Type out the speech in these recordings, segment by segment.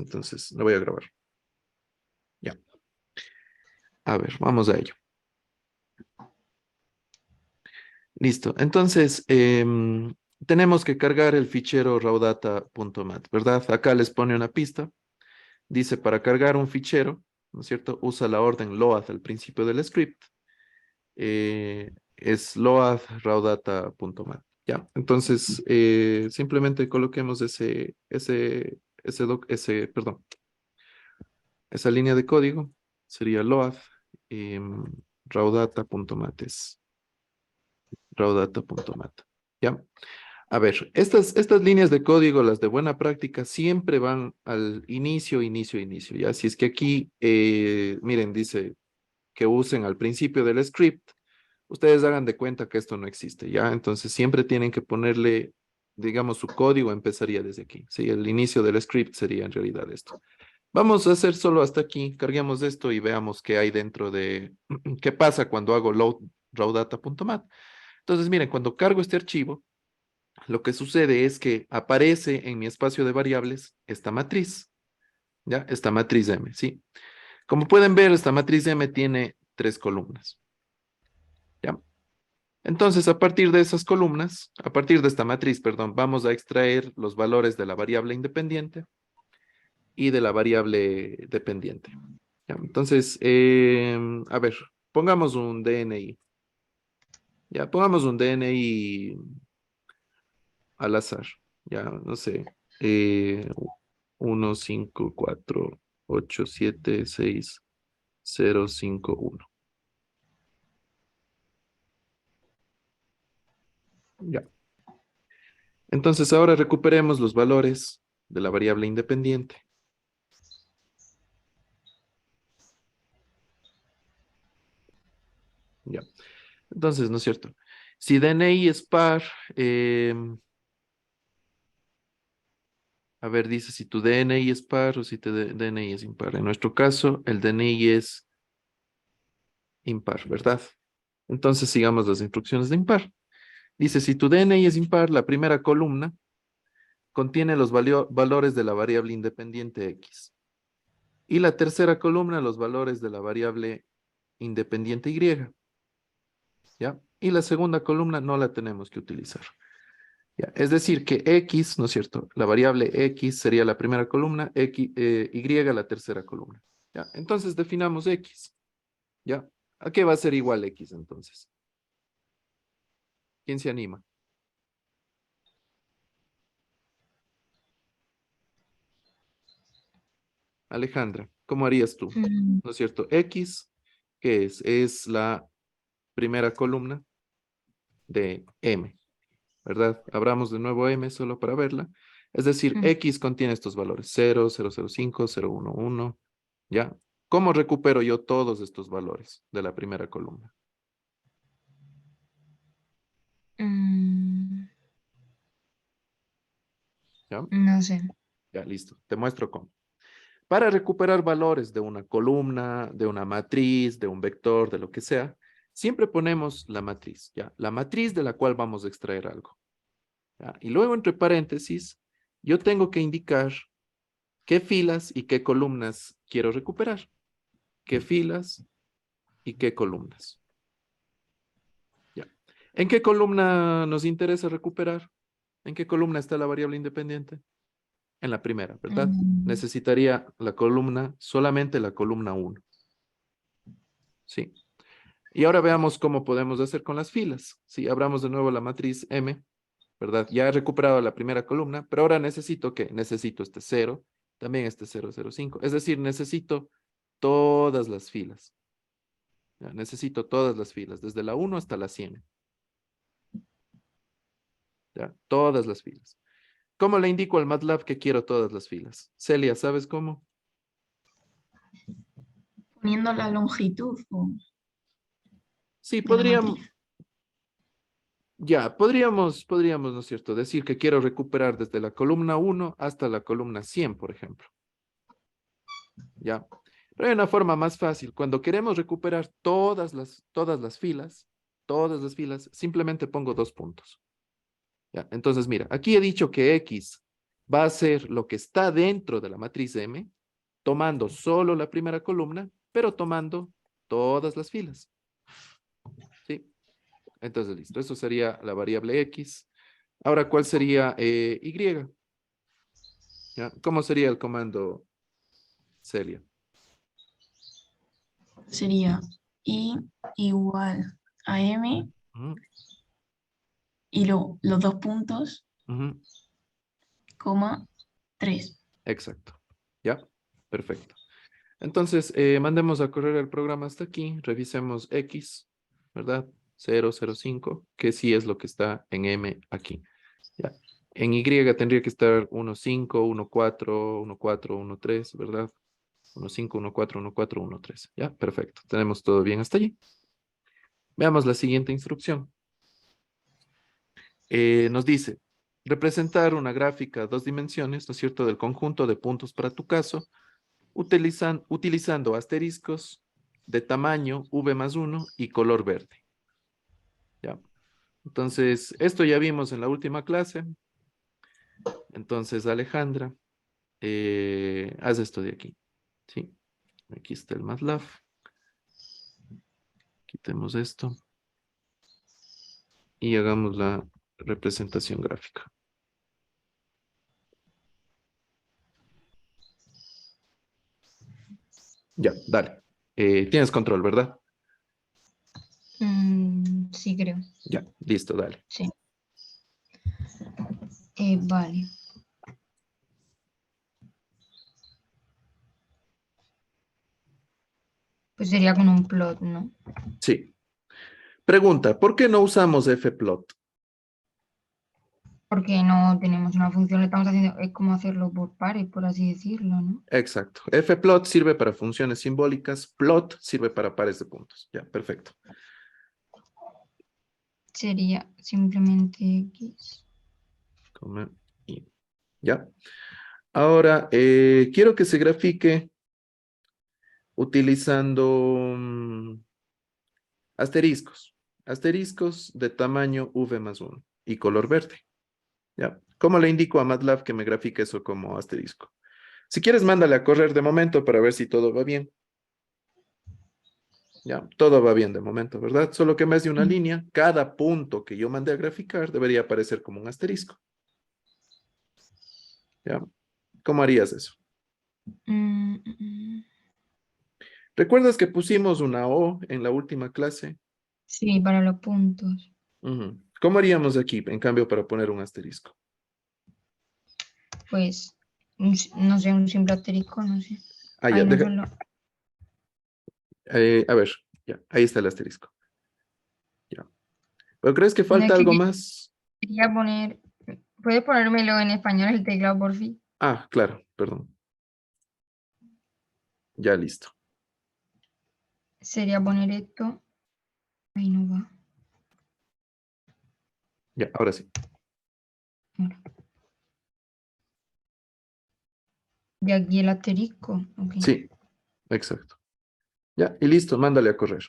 Entonces, lo voy a grabar. Ya. A ver, vamos a ello. Listo. Entonces, tenemos que cargar el fichero rawdata.mat, ¿verdad? Acá les pone una pista. Dice, para cargar un fichero, ¿no es cierto? Usa la orden load al principio del script. Es load rawdata.mat. Ya. Entonces, simplemente coloquemos perdón, esa línea de código. Sería load rawdata.mat. Rawdata.mat. ¿Ya? A ver, estas líneas de código, las de buena práctica, siempre van al inicio, ¿ya? Si es que aquí, miren, dice que usen al principio del script, ustedes hagan de cuenta que esto no existe, ¿ya? Entonces siempre tienen que ponerle, digamos, su código empezaría desde aquí, ¿sí? El inicio del script sería en realidad esto. Vamos a hacer solo hasta aquí, carguemos esto y veamos qué hay dentro de, qué pasa cuando hago load rawdata.mat. Entonces, miren, cuando cargo este archivo, lo que sucede es que aparece en mi espacio de variables esta matriz, ¿ya? Esta matriz M, ¿sí? Como pueden ver, esta matriz M tiene 3 columnas, ¿ya? Entonces, a partir de esas columnas, a partir de esta matriz, perdón, vamos a extraer los valores de la variable independiente y de la variable dependiente, ¿ya? Entonces, a ver, pongamos un DNI, ¿ya? Pongamos un DNI al azar, ya, no sé, 1, 5, 4, 8, 7, 6, 0, 5, 1. Ya. Entonces ahora recuperemos los valores de la variable independiente. Ya. Entonces, ¿no es cierto? Si DNI es par, a ver, dice si tu DNI es par o si tu DNI es impar. En nuestro caso, el DNI es impar, ¿verdad? Entonces sigamos las instrucciones de impar. Dice, si tu DNI es impar, la primera columna contiene los valores de la variable independiente X. Y la tercera columna, los valores de la variable independiente Y. ¿Ya? Y la segunda columna no la tenemos que utilizar. ¿Ya? Es decir, que X, ¿no es cierto? La variable X sería la primera columna, Y la tercera columna. ¿Ya? Entonces definamos X. ¿Ya? ¿A qué va a ser igual X entonces? ¿Quién se anima? Alejandra, ¿cómo harías tú? Mm, ¿No es cierto? X, ¿qué es? Es la primera columna de M, ¿verdad? Abramos de nuevo M solo para verla. Es decir, mm, X contiene estos valores, 0, 005, 011, ¿ya? ¿Cómo recupero yo todos estos valores de la primera columna? mm, ¿Ya? no sé. Ya, listo. Te muestro cómo. Para recuperar valores de una columna, de una matriz, de un vector, de lo que sea, siempre ponemos la matriz, ¿ya? La matriz de la cual vamos a extraer algo, ¿ya? Y luego, entre paréntesis, yo tengo que indicar qué filas y qué columnas quiero recuperar. ¿Qué filas y qué columnas? ¿Ya? ¿En qué columna nos interesa recuperar? ¿En qué columna está la variable independiente? En la primera, ¿verdad? Mm, Necesitaría la columna, solamente la columna 1. Sí. Y ahora veamos cómo podemos hacer con las filas. Si abramos de nuevo la matriz M, ¿verdad? Ya he recuperado la primera columna, pero ahora necesito ¿qué? Necesito este 0, también este 005. Es decir, necesito todas las filas. ¿Ya? Necesito todas las filas, desde la 1 hasta la 100. ¿Ya? Todas las filas. ¿Cómo le indico al MATLAB que quiero todas las filas? Celia, ¿sabes cómo? poniendo la longitud Sí, de la matriz. podríamos, ¿no es cierto?, decir que quiero recuperar desde la columna 1 hasta la columna 100, por ejemplo. ¿Ya? Pero hay una forma más fácil. Cuando queremos recuperar todas las filas, simplemente pongo 2 puntos. ¿Ya? Entonces, mira, aquí he dicho que X va a ser lo que está dentro de la matriz M, tomando solo la primera columna, pero tomando todas las filas. ¿Sí? Entonces, listo. Eso sería la variable X. Ahora, ¿cuál sería Y? ¿Ya? ¿Cómo sería el comando, Celia? Sería I igual a M Ujú, y los dos puntos, ujú, coma, 3. exacto. ¿Ya? Perfecto. Entonces, mandemos a correr el programa hasta aquí. Revisemos X, ¿verdad? 0, 0, 5, que sí es lo que está en M aquí. ¿Ya? En Y tendría que estar 1, 5, 1, 4, 1, 4, 1, 3, ¿verdad? 1, 5, 1, 4, 1, 4, 1, 3. ¿Ya? Perfecto. Tenemos todo bien hasta allí. Veamos la siguiente instrucción. Nos dice, representar una gráfica a 2 dimensiones, ¿no es cierto?, del conjunto de puntos para tu caso, utilizando asteriscos de tamaño V+1 y color verde. ¿Ya? Entonces, esto ya vimos en la última clase. Entonces, Alejandra, haz esto de aquí. ¿Sí? Aquí está el MATLAB. Quitemos esto y hagamos la representación gráfica. Ya, dale. Tienes control, ¿verdad? Sí, creo. Ya, listo, dale. Sí. Vale. Pues sería con un plot, ¿no? Sí. Pregunta, ¿por qué no usamos fplot? Porque no tenemos una función, lo estamos haciendo, es como hacerlo por pares, por así decirlo, ¿no? Exacto. Fplot sirve para funciones simbólicas, plot sirve para pares de puntos. Ya, perfecto. Sería simplemente X. Coma, y ya. Ahora, quiero que se grafique utilizando asteriscos. Asteriscos de tamaño V+1 y color verde. ¿Ya? ¿Cómo le indico a MATLAB que me grafique eso como asterisco? Si quieres, mándale a correr de momento para ver si todo va bien. Ya, todo va bien de momento, ¿verdad? Solo que en vez de una línea, cada punto que yo mandé a graficar debería aparecer como un asterisco. ¿Ya? ¿Cómo harías eso? Mm, mm, mm. ¿Recuerdas que pusimos una O en la última clase? Sí, para los puntos. Ujú. ¿Cómo haríamos aquí, en cambio, para poner un asterisco? Pues, no sé, un simple asterisco, no sé. Ah, ya, Ay, no solo. a ver, ya, ahí está el asterisco. Ya. ¿Pero crees que No es falta que algo más? quería poner. ¿Puedes ponérmelo en español el teclado, por fin? Ah, claro, perdón. Ya listo. Sería poner esto. Ahí no va. Ya, ahora sí. Ahora. Y aquí el asterisco. Ok. Sí, exacto. Ya, y listo, mándale a correr.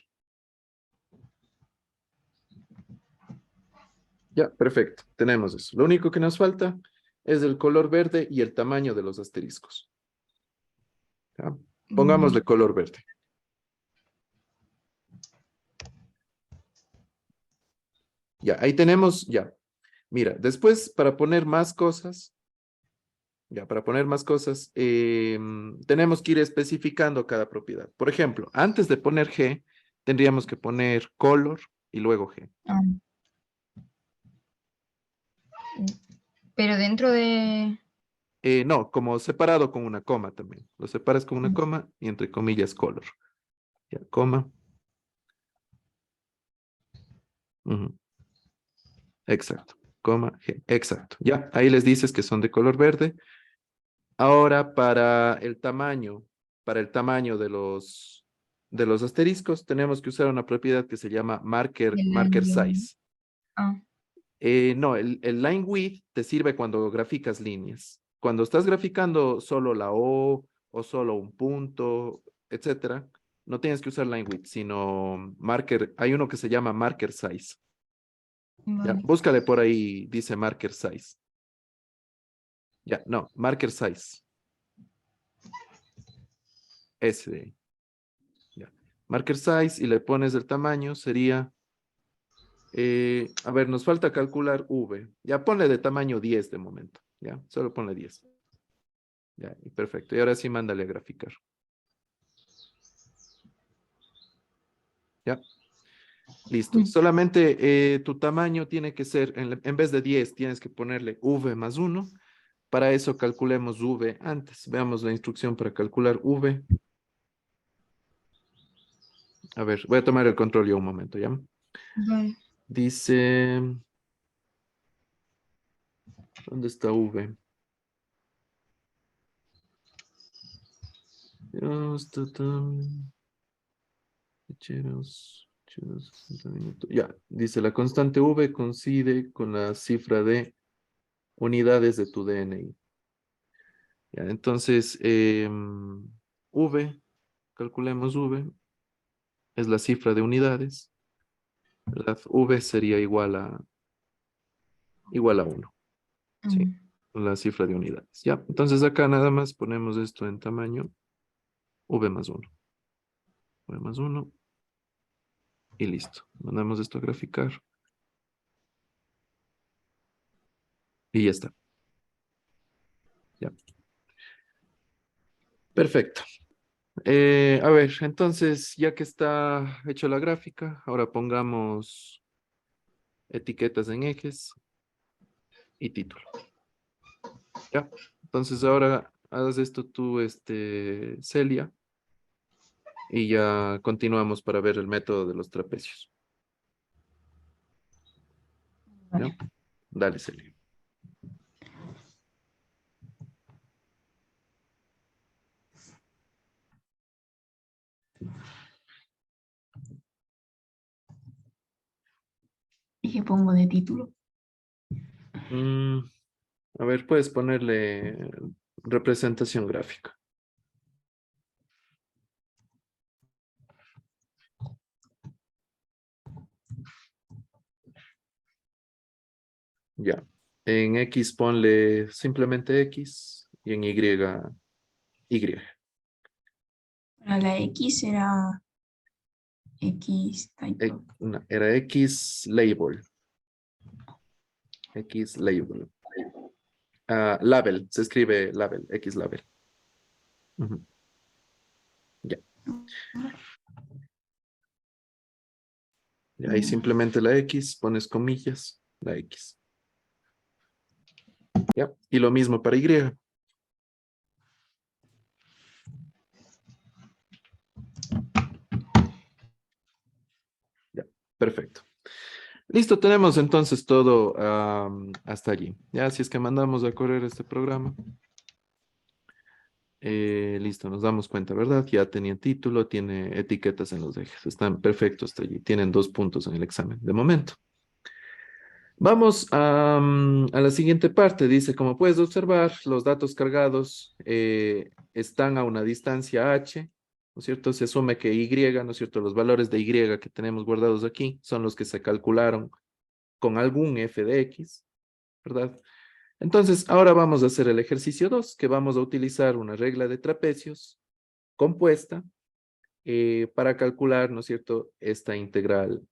Ya, perfecto, tenemos eso. Lo único que nos falta es el color verde y el tamaño de los asteriscos. ¿Ya? Pongámosle color verde. Ya, ahí tenemos, ya. Mira, después para poner más cosas, ya, para poner más cosas, tenemos que ir especificando cada propiedad. Por ejemplo, antes de poner G, tendríamos que poner color y luego G. Ah, pero dentro de. No, como separado con una coma también. Lo separas con una coma y entre comillas color. Ya, coma. Ujú. Exacto. Coma, G. Exacto. Ya, ahí les dices que son de color verde. Ahora, para el tamaño de los asteriscos, tenemos que usar una propiedad que se llama El marker anillo, ¿no? size. Ah, No, el line width te sirve cuando graficas líneas. Cuando estás graficando solo la O solo un punto, etcétera, no tienes que usar line width, sino marker. Hay uno que se llama marker size. Ya, vale. búscale por ahí, dice marker size. Ya, no, marker size. Ese de ahí. Ya. Marker size y le pones el tamaño, sería... a ver, nos falta calcular V. Ya ponle de tamaño 10 de momento. Ya, solo ponle 10. Ya, y perfecto. Y ahora sí, mándale a graficar. Ya. Listo. Solamente tu tamaño tiene que ser, en vez de 10, tienes que ponerle V más 1. Para eso calculemos V antes. Veamos la instrucción para calcular V. A ver, voy a tomar el control yo un momento, ¿ya? Vale. Dice... ¿Dónde está V? Ficheros, 60 minutos. Ya, dice la constante V coincide con la cifra de unidades de tu DNI. Ya, entonces, V, calculemos V, es la cifra de unidades, ¿verdad? V sería igual a 1, ¿sí? La cifra de unidades. Ya, entonces acá nada más ponemos esto en tamaño V más 1. V más 1 y listo. Mandamos esto a graficar. Y ya está. Ya. Perfecto. A ver, entonces, ya que está hecha la gráfica, ahora pongamos etiquetas en ejes y título. Ya. Entonces ahora haz esto tú, Celia, y ya continuamos para ver el método de los trapecios. ¿Ya? Vale. Dale, Celia. ¿Y qué pongo de título? Mm, a ver, puedes ponerle representación gráfica. Ya. En X ponle simplemente X y en Y, Y. Para la X era X type. No, era X label. X label. Label, se escribe label, X label. Ujú. Ya. Y ahí simplemente la X, pones comillas, la X. Ya. Y lo mismo para Y. Ya, perfecto. Listo, tenemos entonces todo hasta allí. Ya, si es que mandamos a correr este programa. Listo, nos damos cuenta, ¿verdad? Ya tenía título, tiene etiquetas en los ejes. Están perfectos hasta allí. Tienen 2 puntos en el examen, de momento. Vamos a la siguiente parte. Dice, como puedes observar, los datos cargados están a una distancia h, ¿no es cierto? Se asume que y, ¿no es cierto? Los valores de y que tenemos guardados aquí son los que se calcularon con algún f de x, ¿verdad? Entonces, ahora vamos a hacer el ejercicio 2, que vamos a utilizar una regla de trapecios compuesta para calcular, ¿no es cierto?, esta integral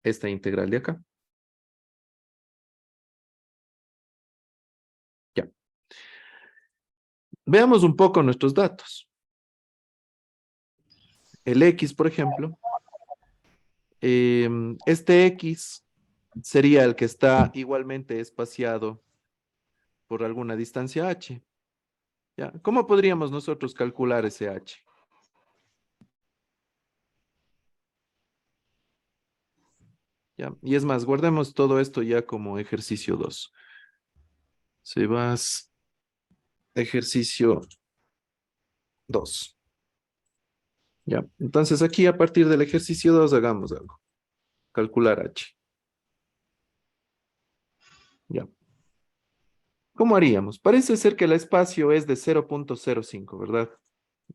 de acá. Ya. Veamos un poco nuestros datos. El X, por ejemplo, este X sería el que está igualmente espaciado por alguna distancia h. ¿Ya? ¿Cómo podríamos nosotros calcular ese h? ¿Ya? Y es más, guardemos todo esto ya como ejercicio 2. Se vas ejercicio 2. ¿Ya? Entonces aquí a partir del ejercicio 2 hagamos algo. Calcular h. ¿Ya? ¿Cómo haríamos? Parece ser que el espacio es de 0.05, ¿verdad?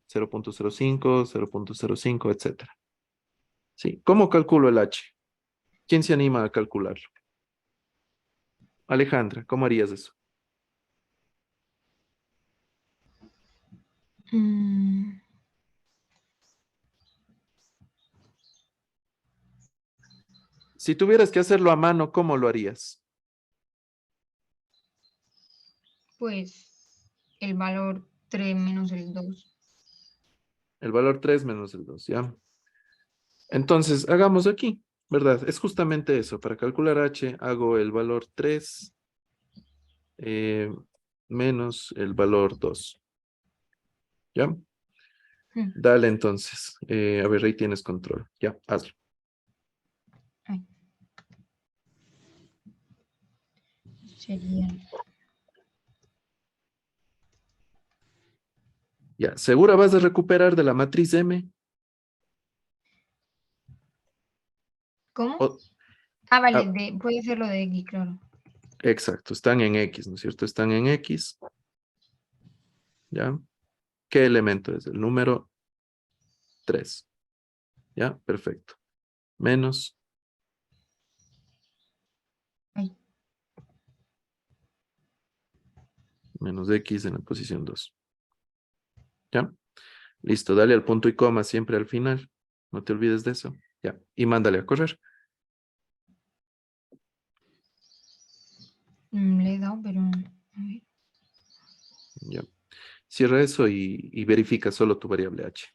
0.05, 0.05, etcétera. Sí. ¿Cómo calculo el h? ¿Quién se anima a calcularlo? Alejandra, ¿cómo harías eso? Mm, Si tuvieras que hacerlo a mano, ¿cómo lo harías? pues el valor 3 menos el 2. El valor 3 menos el 2, ¿ya? Entonces, hagamos aquí, ¿verdad? Es justamente eso. Para calcular h, hago el valor 3 menos el valor 2, ¿ya? Dale entonces. A ver, ahí tienes control. Ya, hazlo. Serían. Ya, ¿segura vas a recuperar de la matriz M? ¿Cómo? O- Ah, vale, ah, puede ser lo de X, claro. exacto, están en X, ¿no es cierto? Están en X, ¿ya? ¿Qué elemento es? El número 3, ¿ya? Perfecto. Menos, Ay, menos X en la posición 2, ¿ya? Listo, dale al punto y coma siempre al final. No te olvides de eso. Ya, y mándale a correr. le he dado, pero. A ver. Ya. Cierra eso y verifica solo tu variable h.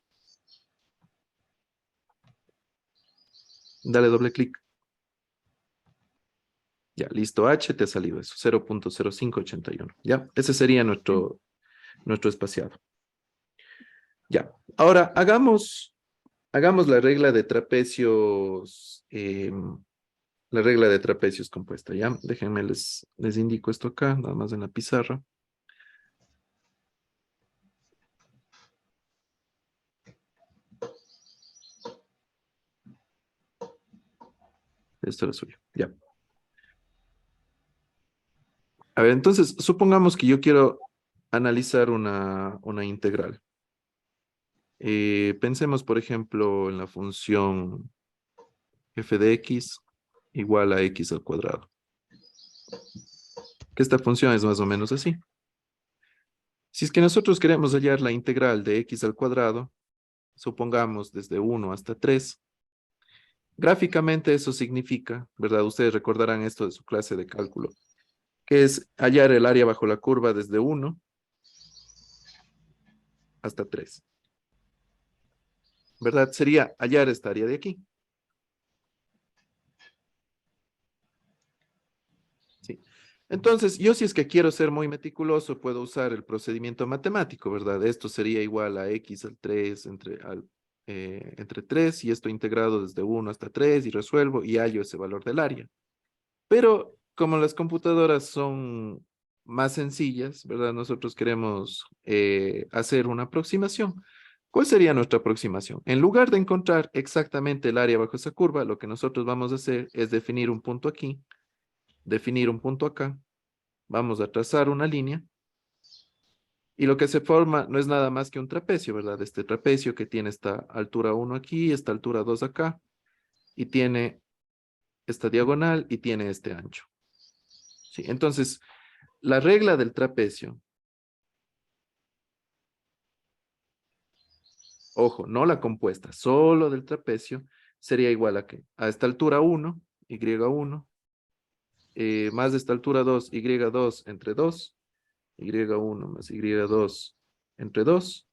Dale doble clic. Ya, listo, h te ha salido eso, 0.0581. Ya, ese sería nuestro espaciado. Ya, ahora hagamos la regla de trapecios, la regla de trapecios compuesta, ¿ya? Déjenme, les indico esto acá, nada más en la pizarra. Esto es lo suyo, ya. A ver, entonces, supongamos que yo quiero analizar una integral. Pensemos, por ejemplo, en la función f de x igual a x al cuadrado. Que esta función es más o menos así. Si es que nosotros queremos hallar la integral de x al cuadrado, supongamos desde 1 hasta 3, gráficamente eso significa, ¿verdad? Ustedes recordarán esto de su clase de cálculo, que es hallar el área bajo la curva desde 1 hasta 3. ¿Verdad? Sería hallar esta área de aquí. Sí. Entonces, yo si es que quiero ser muy meticuloso, puedo usar el procedimiento matemático, ¿verdad? Esto sería igual a x al 3 entre 3 y esto integrado desde 1 hasta 3 y resuelvo y hallo ese valor del área. Pero como las computadoras son más sencillas, ¿verdad? Nosotros queremos hacer una aproximación. ¿Cuál sería nuestra aproximación? En lugar de encontrar exactamente el área bajo esa curva, lo que nosotros vamos a hacer es definir un punto aquí, definir un punto acá. Vamos a trazar una línea y lo que se forma no es nada más que un trapecio, ¿verdad? Este trapecio que tiene esta altura 1 aquí, esta altura 2 acá y tiene esta diagonal y tiene este ancho. ¿Sí? Entonces, la regla del trapecio, ojo, no la compuesta, solo del trapecio, sería igual a ¿qué? A esta altura 1, y1, más de esta altura 2, y2 entre 2, y1 más y2 entre 2,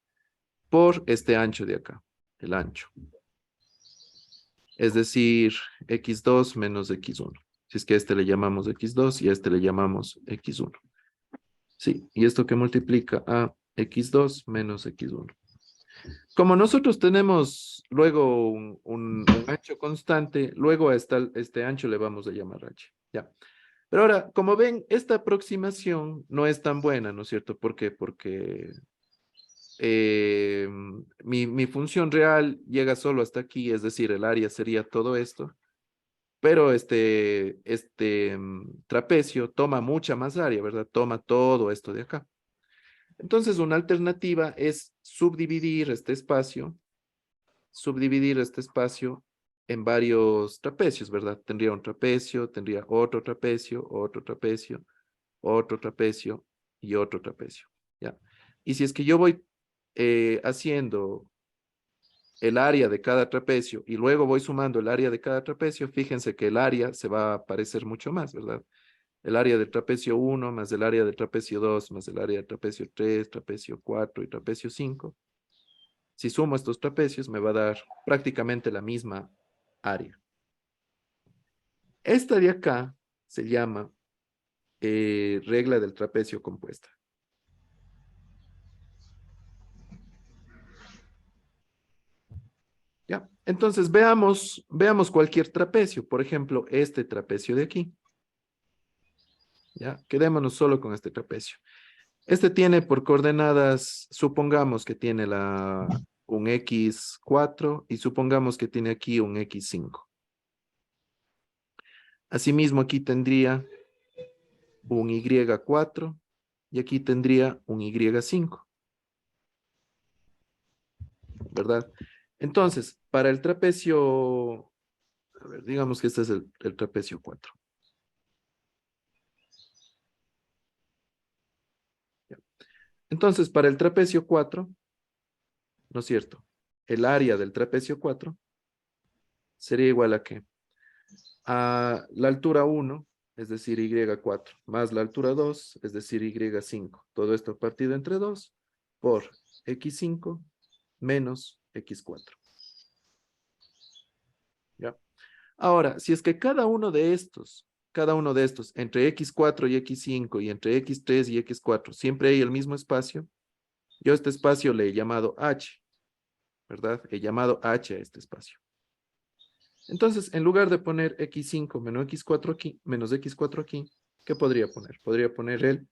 por este ancho de acá, el ancho. Es decir, x2 menos x1. Si es que a este le llamamos x2 y a este le llamamos x1. Sí, y esto que multiplica a x2 menos x1. Como nosotros tenemos luego un ancho constante, luego a este ancho le vamos a llamar h. Ya. Pero ahora, como ven, esta aproximación no es tan buena, ¿no es cierto? ¿Por qué? Porque mi función real llega solo hasta aquí, es decir, el área sería todo esto, pero este trapecio toma mucha más área, ¿verdad? Toma todo esto de acá. Entonces, una alternativa es subdividir este espacio en varios trapecios, ¿verdad? Tendría un trapecio, tendría otro trapecio, otro trapecio, otro trapecio y otro trapecio, ¿ya? Y si es que yo voy haciendo el área de cada trapecio y luego voy sumando el área de cada trapecio, fíjense que el área se va a parecer mucho más, ¿verdad? El área del trapecio 1 más el área del trapecio 2 más el área del trapecio 3, trapecio 4 y trapecio 5. Si sumo estos trapecios me va a dar prácticamente la misma área. Esta de acá se llama regla del trapecio compuesta. ¿Ya? Entonces veamos cualquier trapecio. Por ejemplo, este trapecio de aquí. ¿Ya? Quedémonos solo con este trapecio. Este tiene por coordenadas, supongamos que tiene un x4 y supongamos que tiene aquí un x5. Asimismo, aquí tendría un y4 y aquí tendría un y5. ¿Verdad? Entonces, para el trapecio, a ver, digamos que este es el trapecio 4. ¿Ya? Entonces, para el trapecio 4, ¿no es cierto? El área del trapecio 4 sería igual a ¿qué? A la altura 1, es decir, y4, más la altura 2, es decir, y5. Todo esto partido entre 2 por x5 menos x4. ¿Ya? Ahora, si es que cada uno de estos, entre x4 y x5 y entre x3 y x4, siempre hay el mismo espacio, yo este espacio le he llamado h, ¿verdad? He llamado h a este espacio. Entonces, en lugar de poner x5 menos x4 aquí, ¿qué podría poner? Podría poner el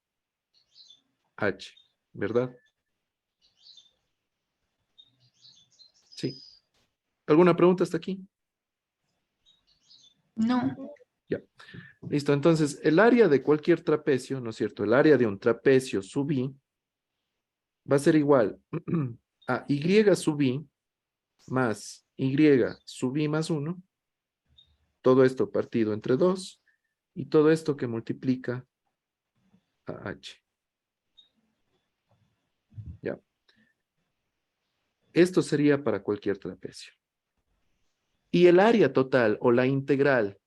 h, ¿verdad? Sí. ¿Alguna pregunta hasta aquí? No. Ya. Listo. Entonces, el área de cualquier trapecio, ¿no es cierto? El área de un trapecio sub i va a ser igual a y sub i más y sub i más 1. Todo esto partido entre 2 y todo esto que multiplica a h. ¿Ya? Esto sería para cualquier trapecio. Y el área total o la integral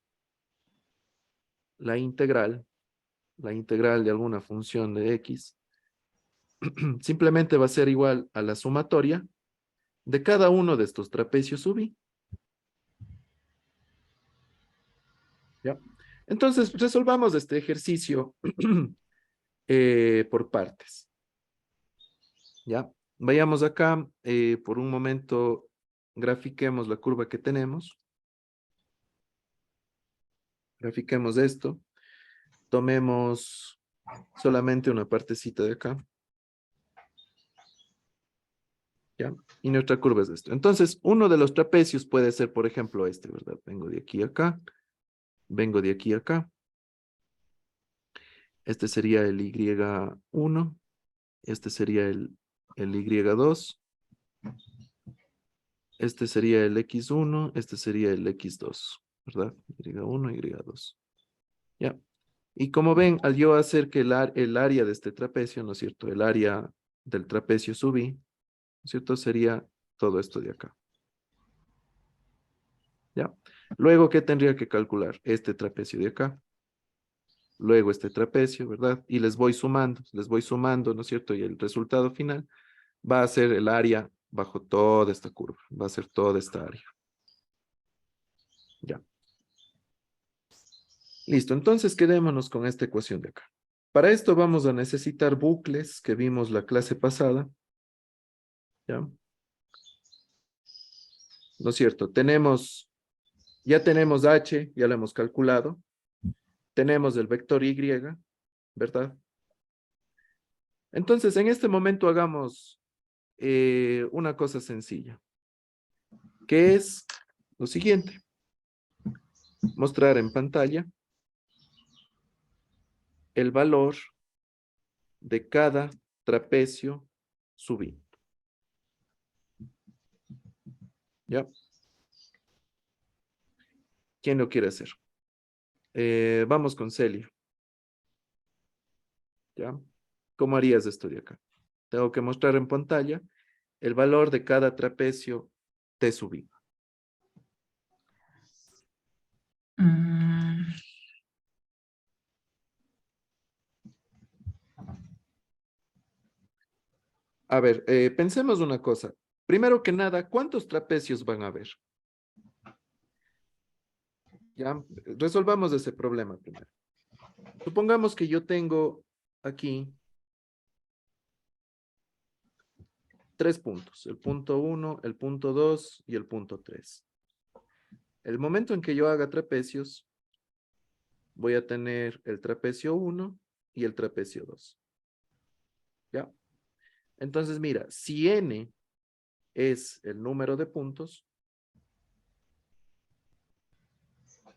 de alguna función de x, simplemente va a ser igual a la sumatoria de cada uno de estos trapecios sub i. ¿Ya? Entonces, resolvamos este ejercicio por partes. ¿Ya? Vayamos acá, por un momento, grafiquemos la curva que tenemos. Grafiquemos esto. Tomemos solamente una partecita de acá. ¿Ya? Y nuestra curva es esto. Entonces, uno de los trapecios puede ser, por ejemplo, este, ¿verdad? Vengo de aquí a acá. Vengo de aquí a acá. Este sería el Y1. Este sería el Y2. Este sería el X1. Este sería el X2. ¿Verdad? Y1, Y2. ¿Ya? Y como ven, al yo hacer que el área de este trapecio, ¿no es cierto? El área del trapecio sub i, ¿no es cierto? Sería todo esto de acá. ¿Ya? Luego, ¿qué tendría que calcular? Este trapecio de acá. Luego este trapecio, ¿verdad? Y les voy sumando, ¿no es cierto? Y el resultado final va a ser el área bajo toda esta curva. Va a ser toda esta área. Ya. Listo, entonces quedémonos con esta ecuación de acá. Para esto vamos a necesitar bucles que vimos la clase pasada. ¿Ya? ¿No es cierto? Ya tenemos h, ya lo hemos calculado. Tenemos el vector y, ¿verdad? Entonces, en este momento hagamos una cosa sencilla, que es lo siguiente. Mostrar en pantalla el valor de cada trapecio sub i. ¿Ya? ¿Quién lo quiere hacer? Vamos con Celia. ¿Ya? ¿Cómo harías esto de acá? Tengo que mostrar en pantalla el valor de cada trapecio T sub I. Mm, A ver, pensemos una cosa. Primero que nada, ¿cuántos trapecios van a haber? Ya, resolvamos ese problema primero. Supongamos que yo tengo aquí 3 puntos, el punto 1, el punto 2 y el punto 3. El momento en que yo haga trapecios, voy a tener el trapecio 1 y el trapecio 2. ¿Ya? Entonces, mira, si n es el número de puntos,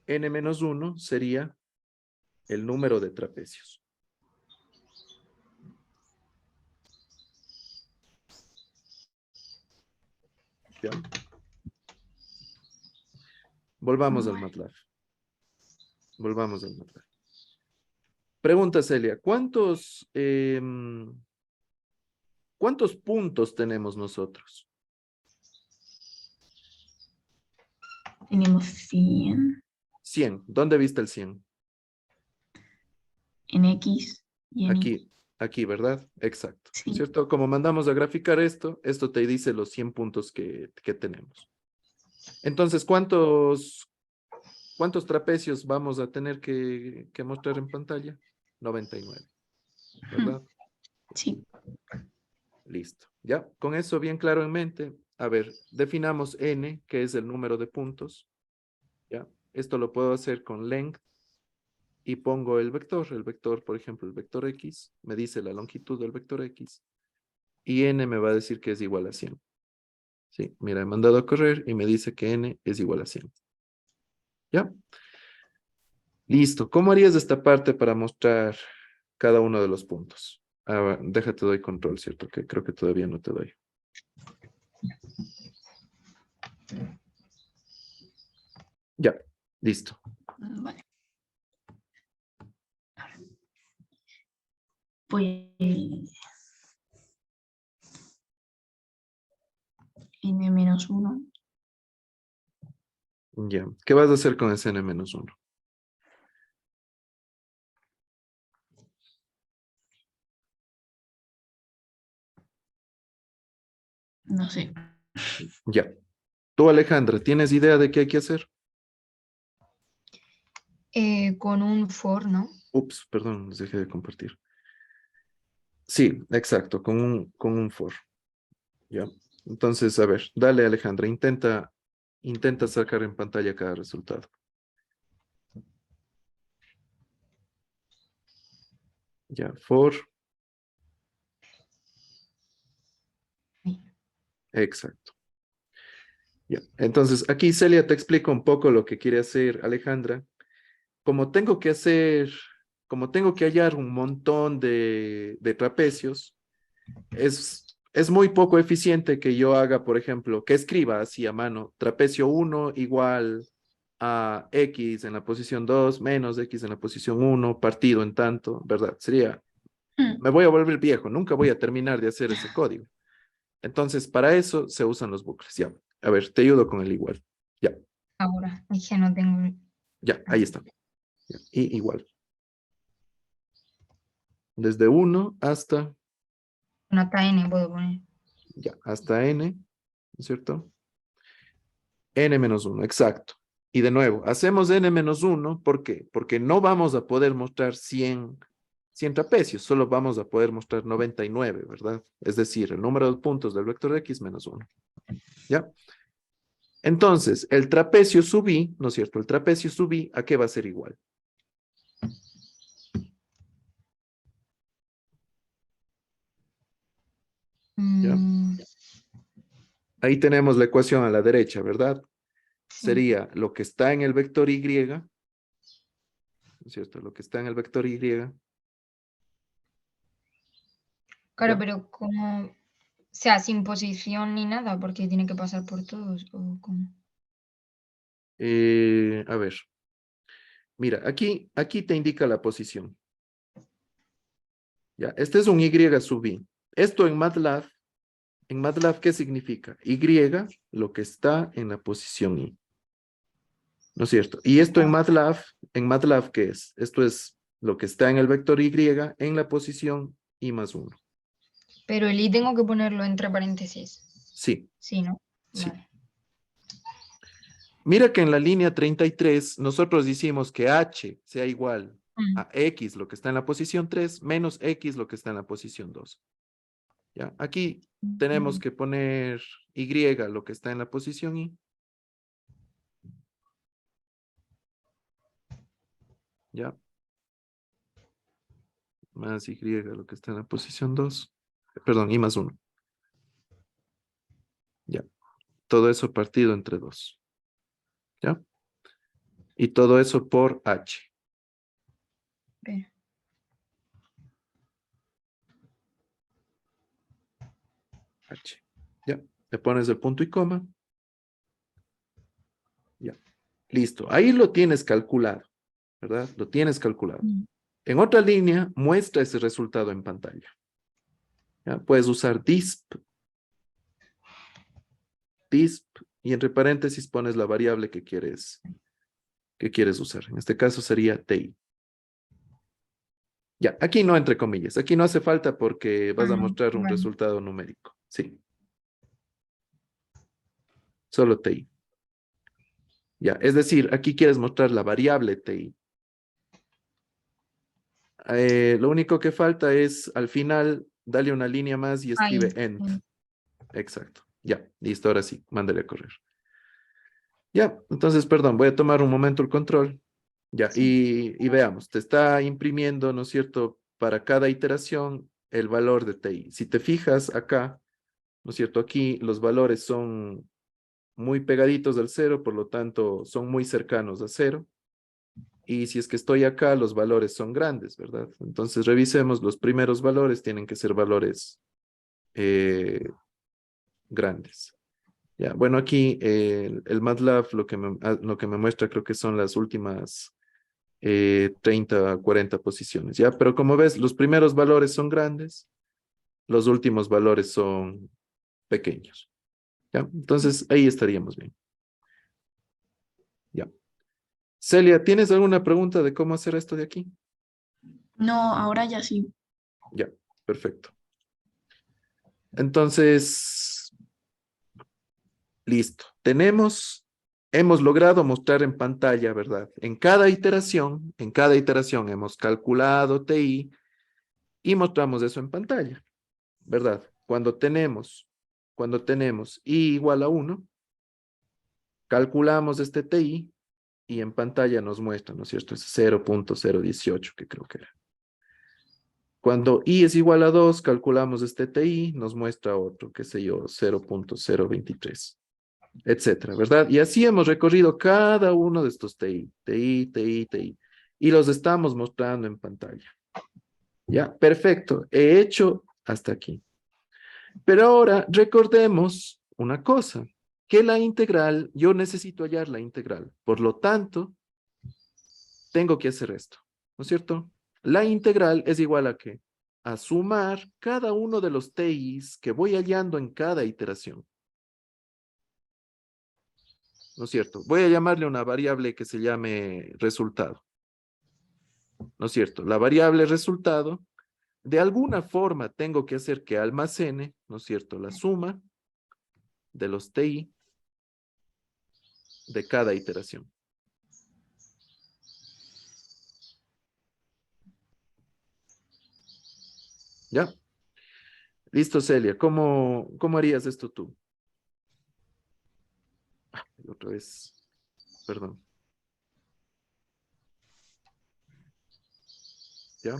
n-1 sería el número de trapecios. ¿Ya? Volvamos al MATLAB. Volvamos al MATLAB. Pregunta Celia, ¿cuántos puntos tenemos nosotros? tenemos 100 100. ¿Dónde viste el 100? en X y en Y. Aquí, ¿verdad? Exacto. Sí. ¿Cierto? Como mandamos a graficar esto te dice los 100 puntos que tenemos. Entonces, ¿cuántos trapecios vamos a tener que mostrar en pantalla? 99, ¿verdad? Sí. Listo. ¿Ya? Con eso bien claro en mente. A ver, definamos n, que es el número de puntos. ¿Ya? Esto lo puedo hacer con length y pongo el vector, por ejemplo, el vector x, me dice la longitud del vector x, y n me va a decir que es igual a 100. Sí, mira, he mandado a correr y me dice que n es igual a 100. ¿Ya? Listo. ¿Cómo harías esta parte para mostrar cada uno de los puntos? Déjate doy control, ¿cierto? Que creo que todavía no te doy. Ya, listo. Vale. Pues n-1. Ya. ¿Qué vas a hacer con ese n-1? No sé. Ya. Tú, Alejandra, ¿tienes idea de qué hay que hacer? Con un for, ¿no? Ups, perdón, les dejé de compartir. Sí, exacto, con un for. ¿Ya? Entonces, a ver, dale, Alejandra, intenta sacar en pantalla cada resultado. Ya, for. Sí. Exacto. Ya. Entonces, aquí Celia te explica un poco lo que quiere hacer Alejandra. Como tengo que hallar un montón de trapecios, es muy poco eficiente que yo haga, por ejemplo, que escriba así a mano, trapecio 1 igual a X en la posición 2 menos X en la posición 1 partido en tanto, ¿verdad? Me voy a volver viejo, nunca voy a terminar de hacer ese código. Entonces, para eso se usan los bucles, ya. A ver, te ayudo con el igual. Ya, Ahora, es que no tengo. ya, ahí está. Ya, y igual. Desde 1 hasta, No, hasta n puedo poner. ya, hasta n, ¿no es cierto? n-1, exacto. Y de nuevo, hacemos n-1, ¿por qué? Porque no vamos a poder mostrar 100 trapecios, solo vamos a poder mostrar 99, ¿verdad? Es decir, el número de puntos del vector x menos 1. ¿Ya? Entonces, el trapecio sub i, ¿no es cierto? El trapecio sub i, ¿a qué va a ser igual? ¿Ya? Ahí tenemos la ecuación a la derecha, ¿verdad? Sí. Sería lo que está en el vector y, ¿no es cierto? Lo que está en el vector y. Claro, ¿Ya? pero como. O sea, sin posición ni nada, porque tiene que pasar por todos. ¿O cómo? A ver. Mira, aquí te indica la posición. ¿Ya? Este es un y sub i. Esto en MATLAB En MATLAB, ¿qué significa? Y, lo que está en la posición Y. ¿No es cierto? Y esto en MATLAB, ¿qué es? Esto es lo que está en el vector Y en la posición Y más 1. Pero el I tengo que ponerlo entre paréntesis. Sí, Sí, ¿no? sí. Vale. Mira que en la línea 33 nosotros decimos que H sea igual Mm. a X, lo que está en la posición 3, menos X, lo que está en la posición 2. ¿Ya? Aquí tenemos que poner Y, lo que está en la posición Y. ¿Ya? Más Y, lo que está en la posición 2. Perdón, Y más 1. ¿Ya? Todo eso partido entre 2. ¿Ya? Y todo eso por H. Bien. H. ¿Ya? Le pones el punto y coma. Ya. Listo. Ahí lo tienes calculado, ¿verdad? Lo tienes calculado. Mm. En otra línea, muestra ese resultado en pantalla. ¿Ya? Puedes usar disp, y entre paréntesis pones la variable que quieres usar. En este caso sería TI. Ya, aquí no entre comillas. Aquí no hace falta porque vas a mostrar un Vale. resultado numérico. Sí. Solo TI. Ya, es decir, aquí quieres mostrar la variable TI. Lo único que falta es al final dale una línea más y escribe Ahí. end. Exacto. Ya, listo, ahora sí, mándale a correr. Ya, entonces, perdón, voy a tomar un momento el control. Ya, Sí. y veamos, te está imprimiendo, ¿no es cierto?, para cada iteración el valor de TI. Si te fijas acá, ¿no es cierto?, aquí los valores son muy pegaditos al 0, por lo tanto, son muy cercanos a 0. Y si es que estoy acá, los valores son grandes, ¿verdad? Entonces, revisemos, los primeros valores tienen que ser valores grandes. Ya, bueno, aquí el MATLAB lo que me muestra creo que son las últimas 30 a 40 posiciones, ¿ya? Pero como ves, los primeros valores son grandes, los últimos valores son pequeños, ¿ya? Entonces, ahí estaríamos bien. Ya. Celia, ¿tienes alguna pregunta de cómo hacer esto de aquí? No, ahora ya sí. Ya, perfecto. Entonces, listo. Hemos logrado mostrar en pantalla, ¿verdad? En cada iteración hemos calculado TI y mostramos eso en pantalla, ¿verdad? Cuando tenemos I igual a 1, calculamos este TI y en pantalla nos muestra, ¿no es cierto? Es 0.018 que creo que era. Cuando I es igual a 2, calculamos este TI, nos muestra otro, qué sé yo, 0.023. Etcétera, ¿verdad? Y así hemos recorrido cada uno de estos TI, y los estamos mostrando en pantalla. Ya, perfecto, he hecho hasta aquí. Pero ahora recordemos una cosa, que la integral, yo necesito hallar la integral, por lo tanto, tengo que hacer esto, ¿no es cierto? La integral es igual a ¿qué? A sumar cada uno de los TIs que voy hallando en cada iteración. ¿No es cierto? Voy a llamarle una variable que se llame resultado. ¿No es cierto? La variable resultado, de alguna forma tengo que hacer que almacene, ¿no es cierto? La suma de los TI de cada iteración. ¿Ya? Listo, Celia. ¿Cómo harías esto tú? Otra vez, perdón. ¿Ya?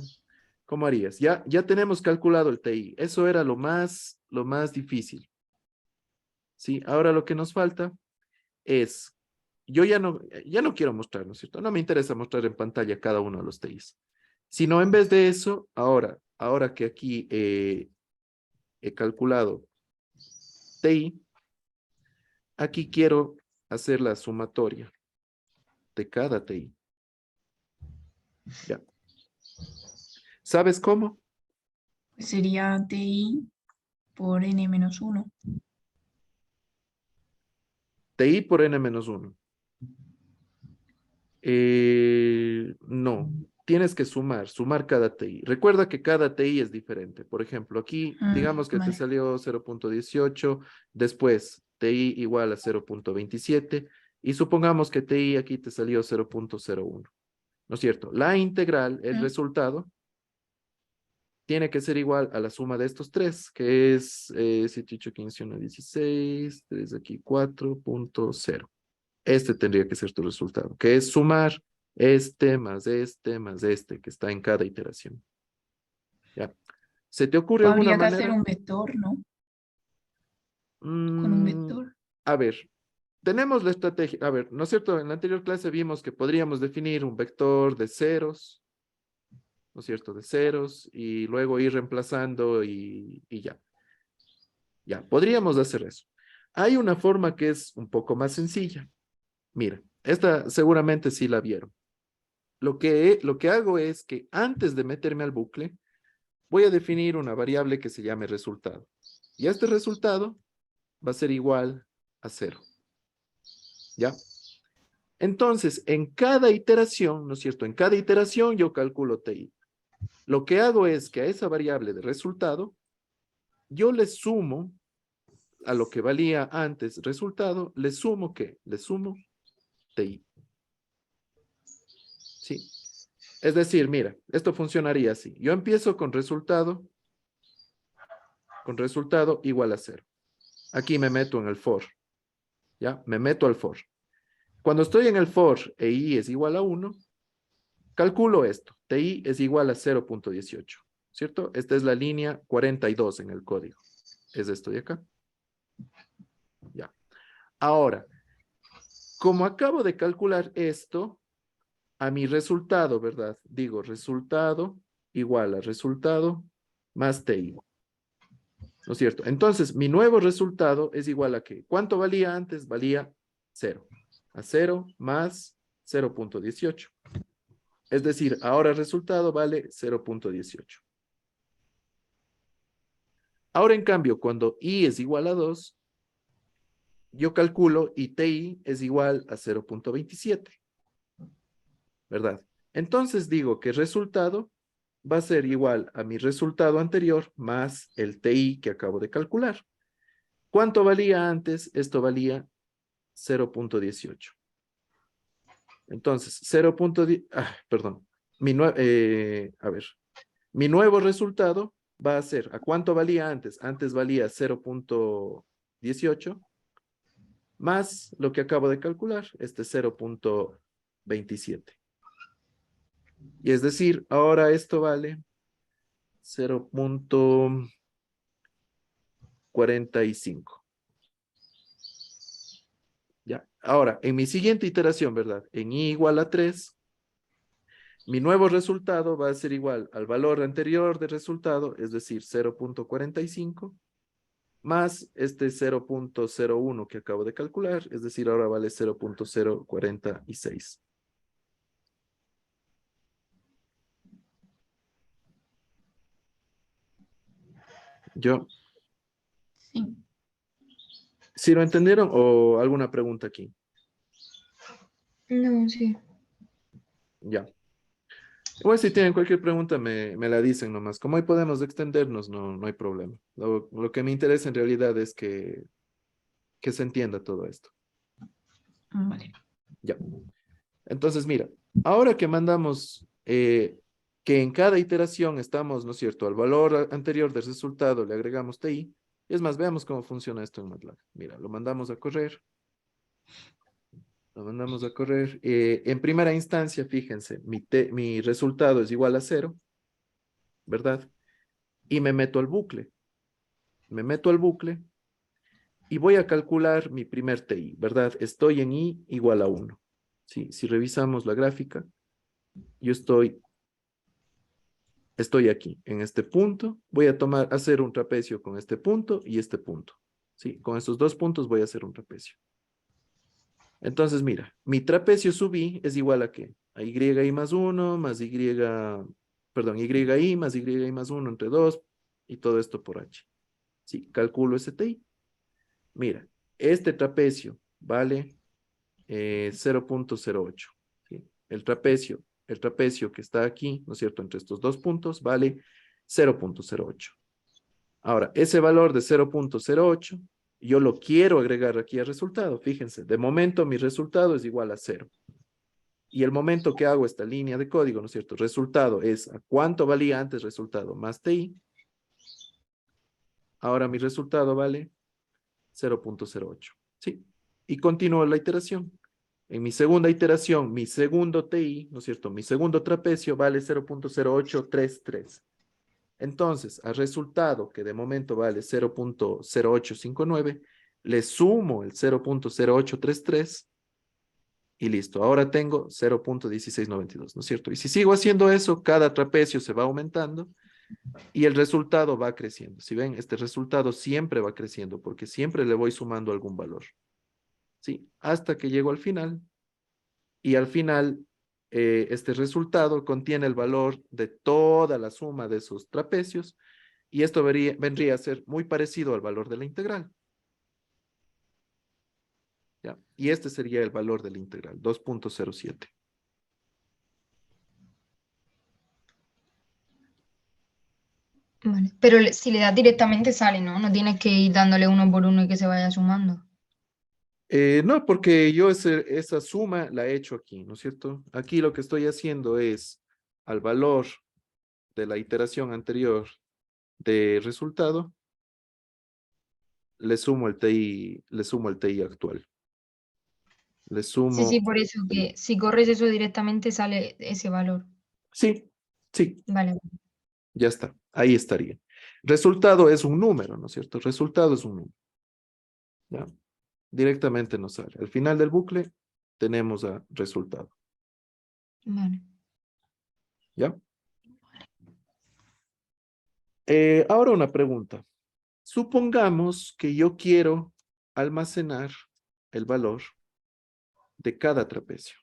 ¿Cómo harías? Ya tenemos calculado el TI. Eso era lo más difícil. ¿Sí? Ahora lo que nos falta es, yo ya no quiero mostrar, ¿no es cierto? No me interesa mostrar en pantalla cada uno de los TIs. Sino en vez de eso, ahora que aquí he calculado TI, aquí quiero hacer la sumatoria de cada TI. ¿Ya? ¿Sabes cómo? Sería TI por n menos 1. TI por n menos 1. No, tienes que sumar cada TI. Recuerda que cada TI es diferente. Por ejemplo, aquí digamos que te Vale. salió 0.18, después TI igual a 0.27 y supongamos que TI aquí te salió 0.01. ¿No es cierto? La integral, el resultado, tiene que ser igual a la suma de estos tres, que es 7, 8, 15, 1, 16, 3 aquí 4.0. Este tendría que ser tu resultado, que es sumar este más este más este, que está en cada iteración. ¿Ya? ¿Se te ocurre alguna Habría que hacer manera? un vector, ¿no? Con un Mm, vector. a ver, tenemos la estrategia. A ver, ¿no es cierto? En la anterior clase vimos que podríamos definir un vector de ceros, ¿no es cierto? De ceros y luego ir reemplazando y ya. Ya, podríamos hacer eso. Hay una forma que es un poco más sencilla. Mira, esta seguramente sí la vieron. Lo que hago es que antes de meterme al bucle, voy a definir una variable que se llame resultado. Y este resultado va a ser igual a 0. ¿Ya? Entonces, en cada iteración, ¿no es cierto? En cada iteración yo calculo TI. Lo que hago es que a esa variable de resultado, yo le sumo a lo que valía antes resultado, le sumo ¿qué? Le sumo TI. ¿Sí? Es decir, mira, esto funcionaría así. Yo empiezo con resultado igual a 0. Aquí me meto en el for. ¿Ya? Me meto al for. Cuando estoy en el for e i es igual a 1, calculo esto. TI es igual a 0.18. ¿Cierto? Esta es la línea 42 en el código. Es esto de acá. Ya. Ahora, como acabo de calcular esto, a mi resultado, ¿verdad? Digo, resultado igual a resultado más TI. ¿No es cierto? Entonces, mi nuevo resultado es igual a ¿qué? ¿Cuánto valía antes? Valía 0. A 0 más 0.18. Es decir, ahora el resultado vale 0.18. Ahora, en cambio, cuando i es igual a 2, yo calculo y ti es igual a 0.27. ¿Verdad? Entonces digo que el resultado va a ser igual a mi resultado anterior más el TI que acabo de calcular. ¿Cuánto valía antes? Esto valía 0.18. Entonces, 0.10, perdón. A ver, mi nuevo resultado va a ser, ¿a cuánto valía antes? Antes valía 0.18 más lo que acabo de calcular, este 0.27. Y es decir, ahora esto vale 0.45. ¿Ya? Ahora, en mi siguiente iteración, ¿verdad? En i igual a 3, mi nuevo resultado va a ser igual al valor anterior de resultado, es decir, 0.45, más este 0.01 que acabo de calcular, es decir, ahora vale 0.046. Yo, Sí. ¿sí lo entendieron o alguna pregunta aquí? No, sí. Ya. Igual si tienen cualquier pregunta me la dicen nomás. Como hoy podemos extendernos, no hay problema. Lo que me interesa en realidad es que se entienda todo esto. Vale. Ya. Entonces, mira, ahora que mandamos que en cada iteración estamos, ¿no es cierto?, al valor anterior del resultado le agregamos TI. Es más, veamos cómo funciona esto en MATLAB. Mira, lo mandamos a correr. Lo mandamos a correr. En primera instancia, fíjense, mi resultado es igual a 0, ¿verdad? Y me meto al bucle. Me meto al bucle y voy a calcular mi primer TI, ¿verdad? Estoy en I igual a 1. ¿Sí? Si revisamos la gráfica, yo estoy aquí, en este punto. Voy a hacer un trapecio con este punto y este punto. ¿Sí? Con estos dos puntos voy a hacer un trapecio. Entonces, mira, mi trapecio sub I es igual a ¿qué? A YI más 1 más YI más YI más 1 entre 2 y todo esto por H. Sí, calculo ese TI. Mira, este trapecio vale 0.08. ¿Sí? El trapecio que está aquí, ¿no es cierto? Entre estos dos puntos vale 0.08. Ahora, ese valor de 0.08, yo lo quiero agregar aquí al resultado. Fíjense, de momento mi resultado es igual a 0. Y el momento que hago esta línea de código, ¿no es cierto? Resultado es a cuánto valía antes resultado más TI. Ahora mi resultado vale 0.08. ¿Sí? Y continúo la iteración. En mi segunda iteración, mi segundo TI, ¿no es cierto? Mi segundo trapecio vale 0.0833. Entonces, al resultado, que de momento vale 0.0859, le sumo el 0.0833 y listo. Ahora tengo 0.1692, ¿no es cierto? Y si sigo haciendo eso, cada trapecio se va aumentando y el resultado va creciendo. Si ven, este resultado siempre va creciendo porque siempre le voy sumando algún valor. ¿Sí? Hasta que llego al final. Y al final, este resultado contiene el valor de toda la suma de esos trapecios y esto vendría a ser muy parecido al valor de la integral. ¿Ya? Y este sería el valor de la integral, 2.07. Vale. Pero si le das directamente sale, ¿no? No tienes que ir dándole uno por uno y que se vaya sumando. No, porque yo esa suma la he hecho aquí, ¿no es cierto? Aquí lo que estoy haciendo es al valor de la iteración anterior de resultado, le sumo el TI actual. Le Sí, sumo, sí, por eso que si corres eso directamente sale ese valor. sí, sí, Vale. ya está, ahí estaría. Resultado es un número, ¿no es cierto? Resultado es un número. ¿Ya? Directamente nos sale. Al final del bucle tenemos a resultado. Vale. ¿Ya? Ahora una pregunta. Supongamos que yo quiero almacenar el valor de cada trapecio.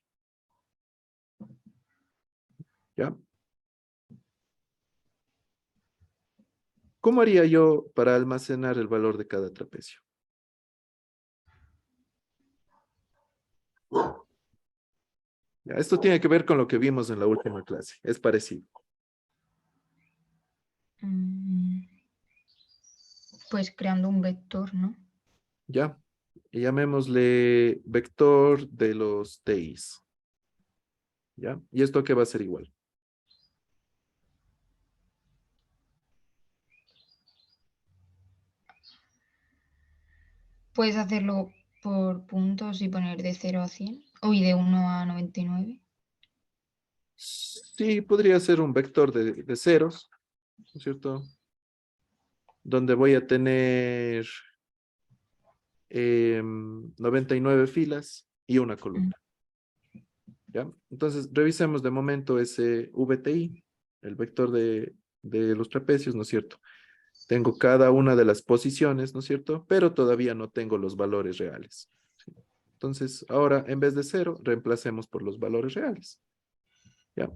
¿Ya? ¿Cómo haría yo para almacenar el valor de cada trapecio? Ya, esto tiene que ver con lo que vimos en la última clase. Es parecido. Pues creando un vector, ¿no? ¿Ya? Y llamémosle vector de los TIs. ¿Ya? ¿Y esto qué va a ser igual? Puedes hacerlo por puntos y poner de 0 a 100. Uy, de 1 a 99. Sí, podría ser un vector de ceros, ¿no es cierto? Donde voy a tener 99 filas y una columna. ¿Ya? Entonces, revisemos de momento ese VTI, el vector de los trapecios, ¿no es cierto? Tengo cada una de las posiciones, ¿no es cierto? Pero todavía no tengo los valores reales. ¿Sí? Entonces, ahora, en vez de 0, reemplacemos por los valores reales. ¿Ya?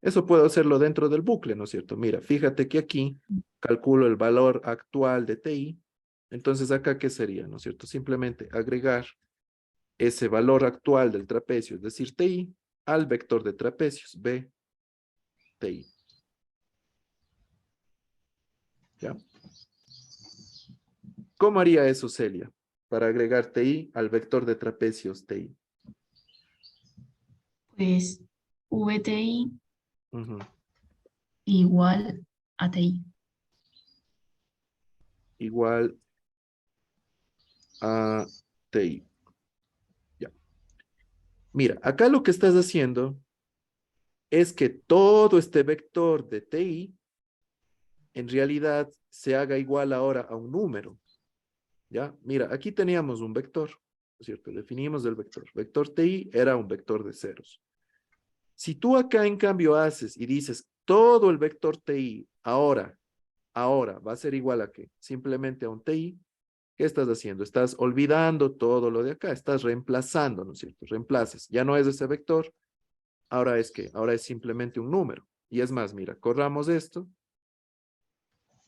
Eso puedo hacerlo dentro del bucle, ¿no es cierto? Mira, fíjate que aquí calculo el valor actual de TI. Entonces, acá, ¿qué sería, no es cierto? Simplemente agregar ese valor actual del trapecio, es decir, TI, al vector de trapecios, B, TI. ¿Ya? ¿Cómo haría eso, Celia? Para agregar TI al vector de trapecios TI. Pues VTI Ujú. igual a TI. Igual a TI. Ya. Mira, acá lo que estás haciendo es que todo este vector de TI en realidad se haga igual ahora a un número. ¿Ya? Mira, aquí teníamos un vector, ¿no es cierto? Definimos el vector. Vector TI era un vector de ceros. Si tú acá en cambio haces y dices todo el vector TI ahora va a ser igual a qué? Simplemente a un TI. ¿Qué estás haciendo? Estás olvidando todo lo de acá, estás reemplazando, ¿no es cierto? Reemplaces. Ya no es ese vector, ahora es que, ahora es simplemente un número. Y es más, mira, corramos esto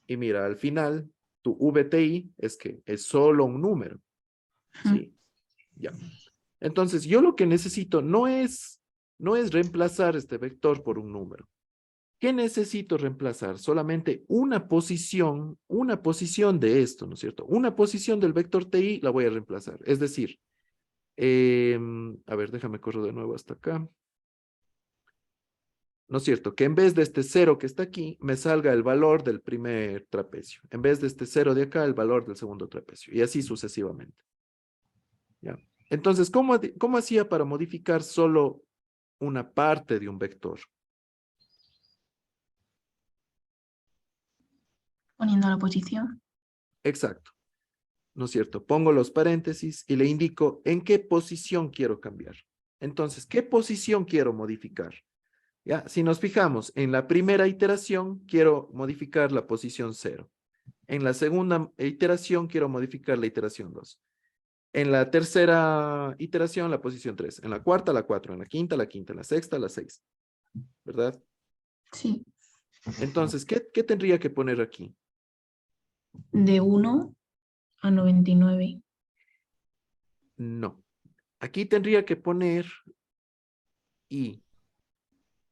y mira, al final Tu VTI es que es solo un número. ¿Sí? Ya. Entonces, yo lo que necesito no es reemplazar este vector por un número. ¿Qué necesito reemplazar? Solamente una posición de esto, ¿no es cierto? Una posición del vector TI la voy a reemplazar. Es decir, a ver, déjame correr de nuevo hasta acá. ¿No es cierto? Que en vez de este 0 que está aquí, me salga el valor del primer trapecio. En vez de este 0 de acá, el valor del segundo trapecio. Y así sucesivamente. ¿Ya? Entonces, ¿cómo hacía para modificar solo una parte de un vector? Poniendo la posición. Exacto. ¿No es cierto? Pongo los paréntesis y le indico en qué posición quiero cambiar. Entonces, ¿qué posición quiero modificar? ¿Ya? Si nos fijamos, en la primera iteración quiero modificar la posición 0. En la segunda iteración quiero modificar la iteración 2. En la tercera iteración, la posición 3. En la cuarta, la 4. En la quinta, la quinta. En la sexta, la 6. ¿Verdad? Sí. Entonces, ¿qué tendría que poner aquí? De 1 a 99. No. Aquí tendría que poner I.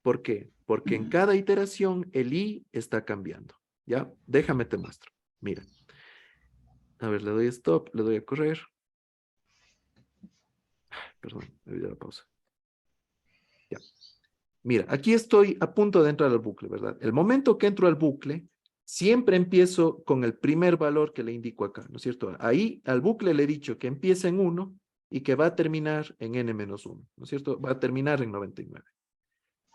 ¿Por qué? Porque en cada iteración el I está cambiando. ¿Ya? Déjame te muestro. Mira. A ver, le doy stop, le doy a correr. Perdón, me olvidé la pausa. Ya. Mira, aquí estoy a punto de entrar al bucle, ¿verdad? El momento que entro al bucle, siempre empiezo con el primer valor que le indico acá, ¿no es cierto? Ahí al bucle le he dicho que empieza en 1 y que va a terminar en n-1, ¿no es cierto? Va a terminar en 99.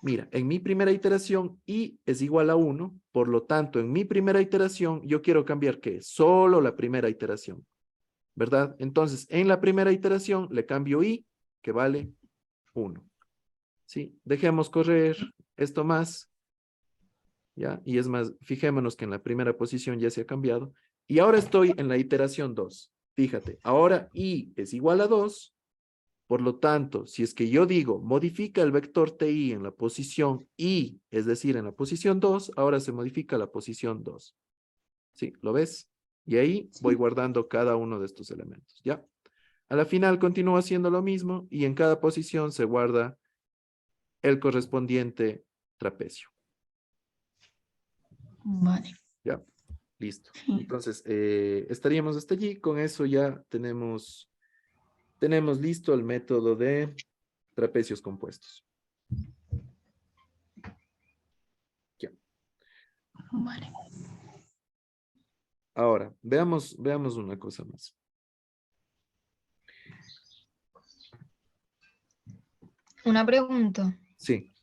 Mira, en mi primera iteración i es igual a 1, por lo tanto, en mi primera iteración yo quiero cambiar ¿qué? Solo la primera iteración, ¿verdad? Entonces, en la primera iteración le cambio i, que vale 1. ¿Sí? Dejemos correr esto más, ¿ya? Y es más, fijémonos que en la primera posición ya se ha cambiado. Y ahora estoy en la iteración 2. Fíjate, ahora i es igual a 2. Por lo tanto, si es que yo digo, modifica el vector TI en la posición I, es decir, en la posición 2, ahora se modifica la posición 2. ¿Sí? ¿Lo ves? Y ahí voy guardando cada uno de estos elementos, ¿ya? A la final continúa haciendo lo mismo y en cada posición se guarda el correspondiente trapecio. Vale. ¿Ya? Listo. Sí. Entonces, estaríamos hasta allí. Con eso ya tenemos listo el método de trapecios compuestos. Ya. Vale. Ahora, veamos una cosa más. Una pregunta. Sí.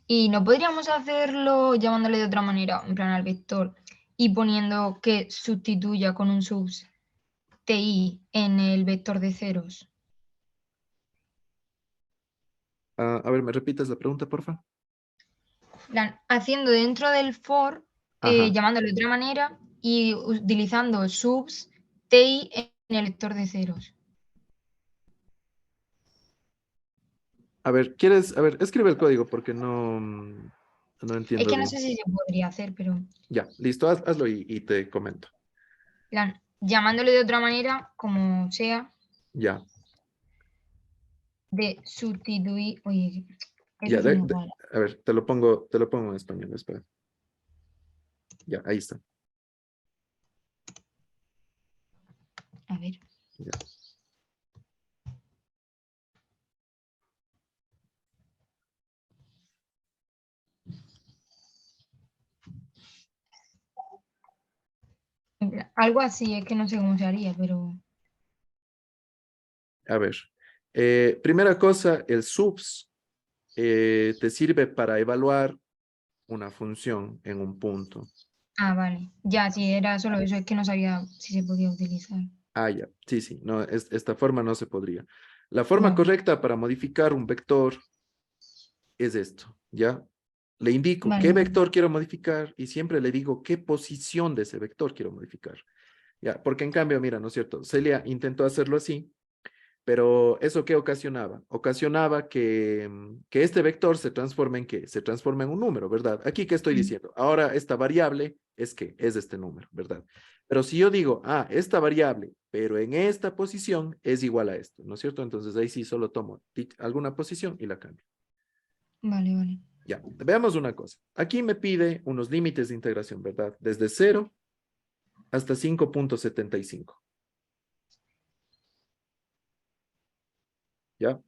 ¿Y no podríamos hacerlo llamándole de otra manera, en plan al vector, y poniendo que sustituya con un subs TI en el vector de ceros? A ver, ¿me repites la pregunta, porfa? Haciendo dentro del for, Ajá. llamándolo de otra manera y utilizando subs TI en el vector de ceros. A ver, a ver, escribe el código porque no Es entiendo que no bien. sé si se podría hacer, pero Ya, listo, hazlo y te comento. llamándolo de otra manera, como sea, Ya, de sustituir. Oye, ya, eso suena igual. a ver, te lo pongo en español, espera. Ya, ahí está. A ver. Ya. Algo así, es que no sé cómo se haría, pero. A ver, primera cosa, el subs te sirve para evaluar una función en un punto. Ah, vale. Ya, sí, era solo eso, es que no sabía si se podía utilizar. Ah, ya, sí, no, esta forma no se podría. La forma Vale, correcta para modificar un vector es esto, ¿ya? Le indico qué vale, vale. vector quiero modificar y siempre le digo qué posición de ese vector quiero modificar. ¿Ya? Porque en cambio, mira, ¿no es cierto? Celia intentó hacerlo así, pero ¿eso qué ocasionaba? Ocasionaba que este vector se transforme en ¿qué? Se transforma en un número, ¿verdad? Aquí, ¿qué estoy Mm. diciendo? Ahora esta variable es ¿qué? Es este número, ¿verdad? Pero si yo digo, esta variable, pero en esta posición es igual a esto, ¿no es cierto? Entonces ahí sí solo tomo alguna posición y la cambio. Vale, vale. Ya, veamos una cosa. Aquí me pide unos límites de integración, ¿verdad? Desde 0 hasta 5.75. ¿Ya?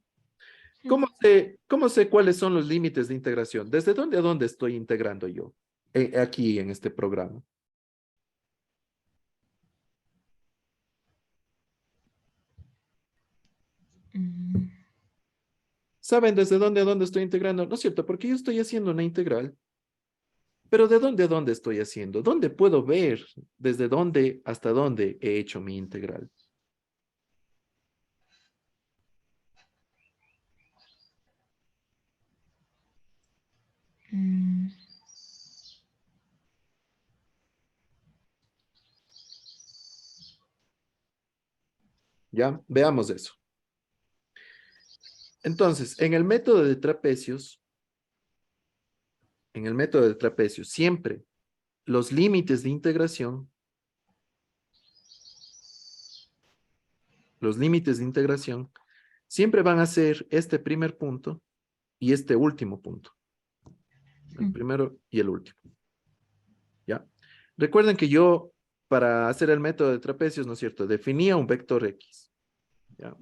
¿Cómo sé cuáles son los límites de integración? ¿Desde dónde a dónde estoy integrando yo? Aquí en este programa. Mm, ¿Saben desde dónde a dónde estoy integrando? ¿No es cierto? Porque yo estoy haciendo una integral. Pero ¿de dónde a dónde estoy haciendo? ¿Dónde puedo ver desde dónde hasta dónde he hecho mi integral? mm, ¿Ya? Veamos eso. Entonces, en el método de trapecios, siempre los límites de integración, siempre van a ser este primer punto y este último punto. El primero y el último. ¿Ya? Recuerden que yo, para hacer el método de trapecios, ¿no es cierto? Definía un vector X. ¿Ya?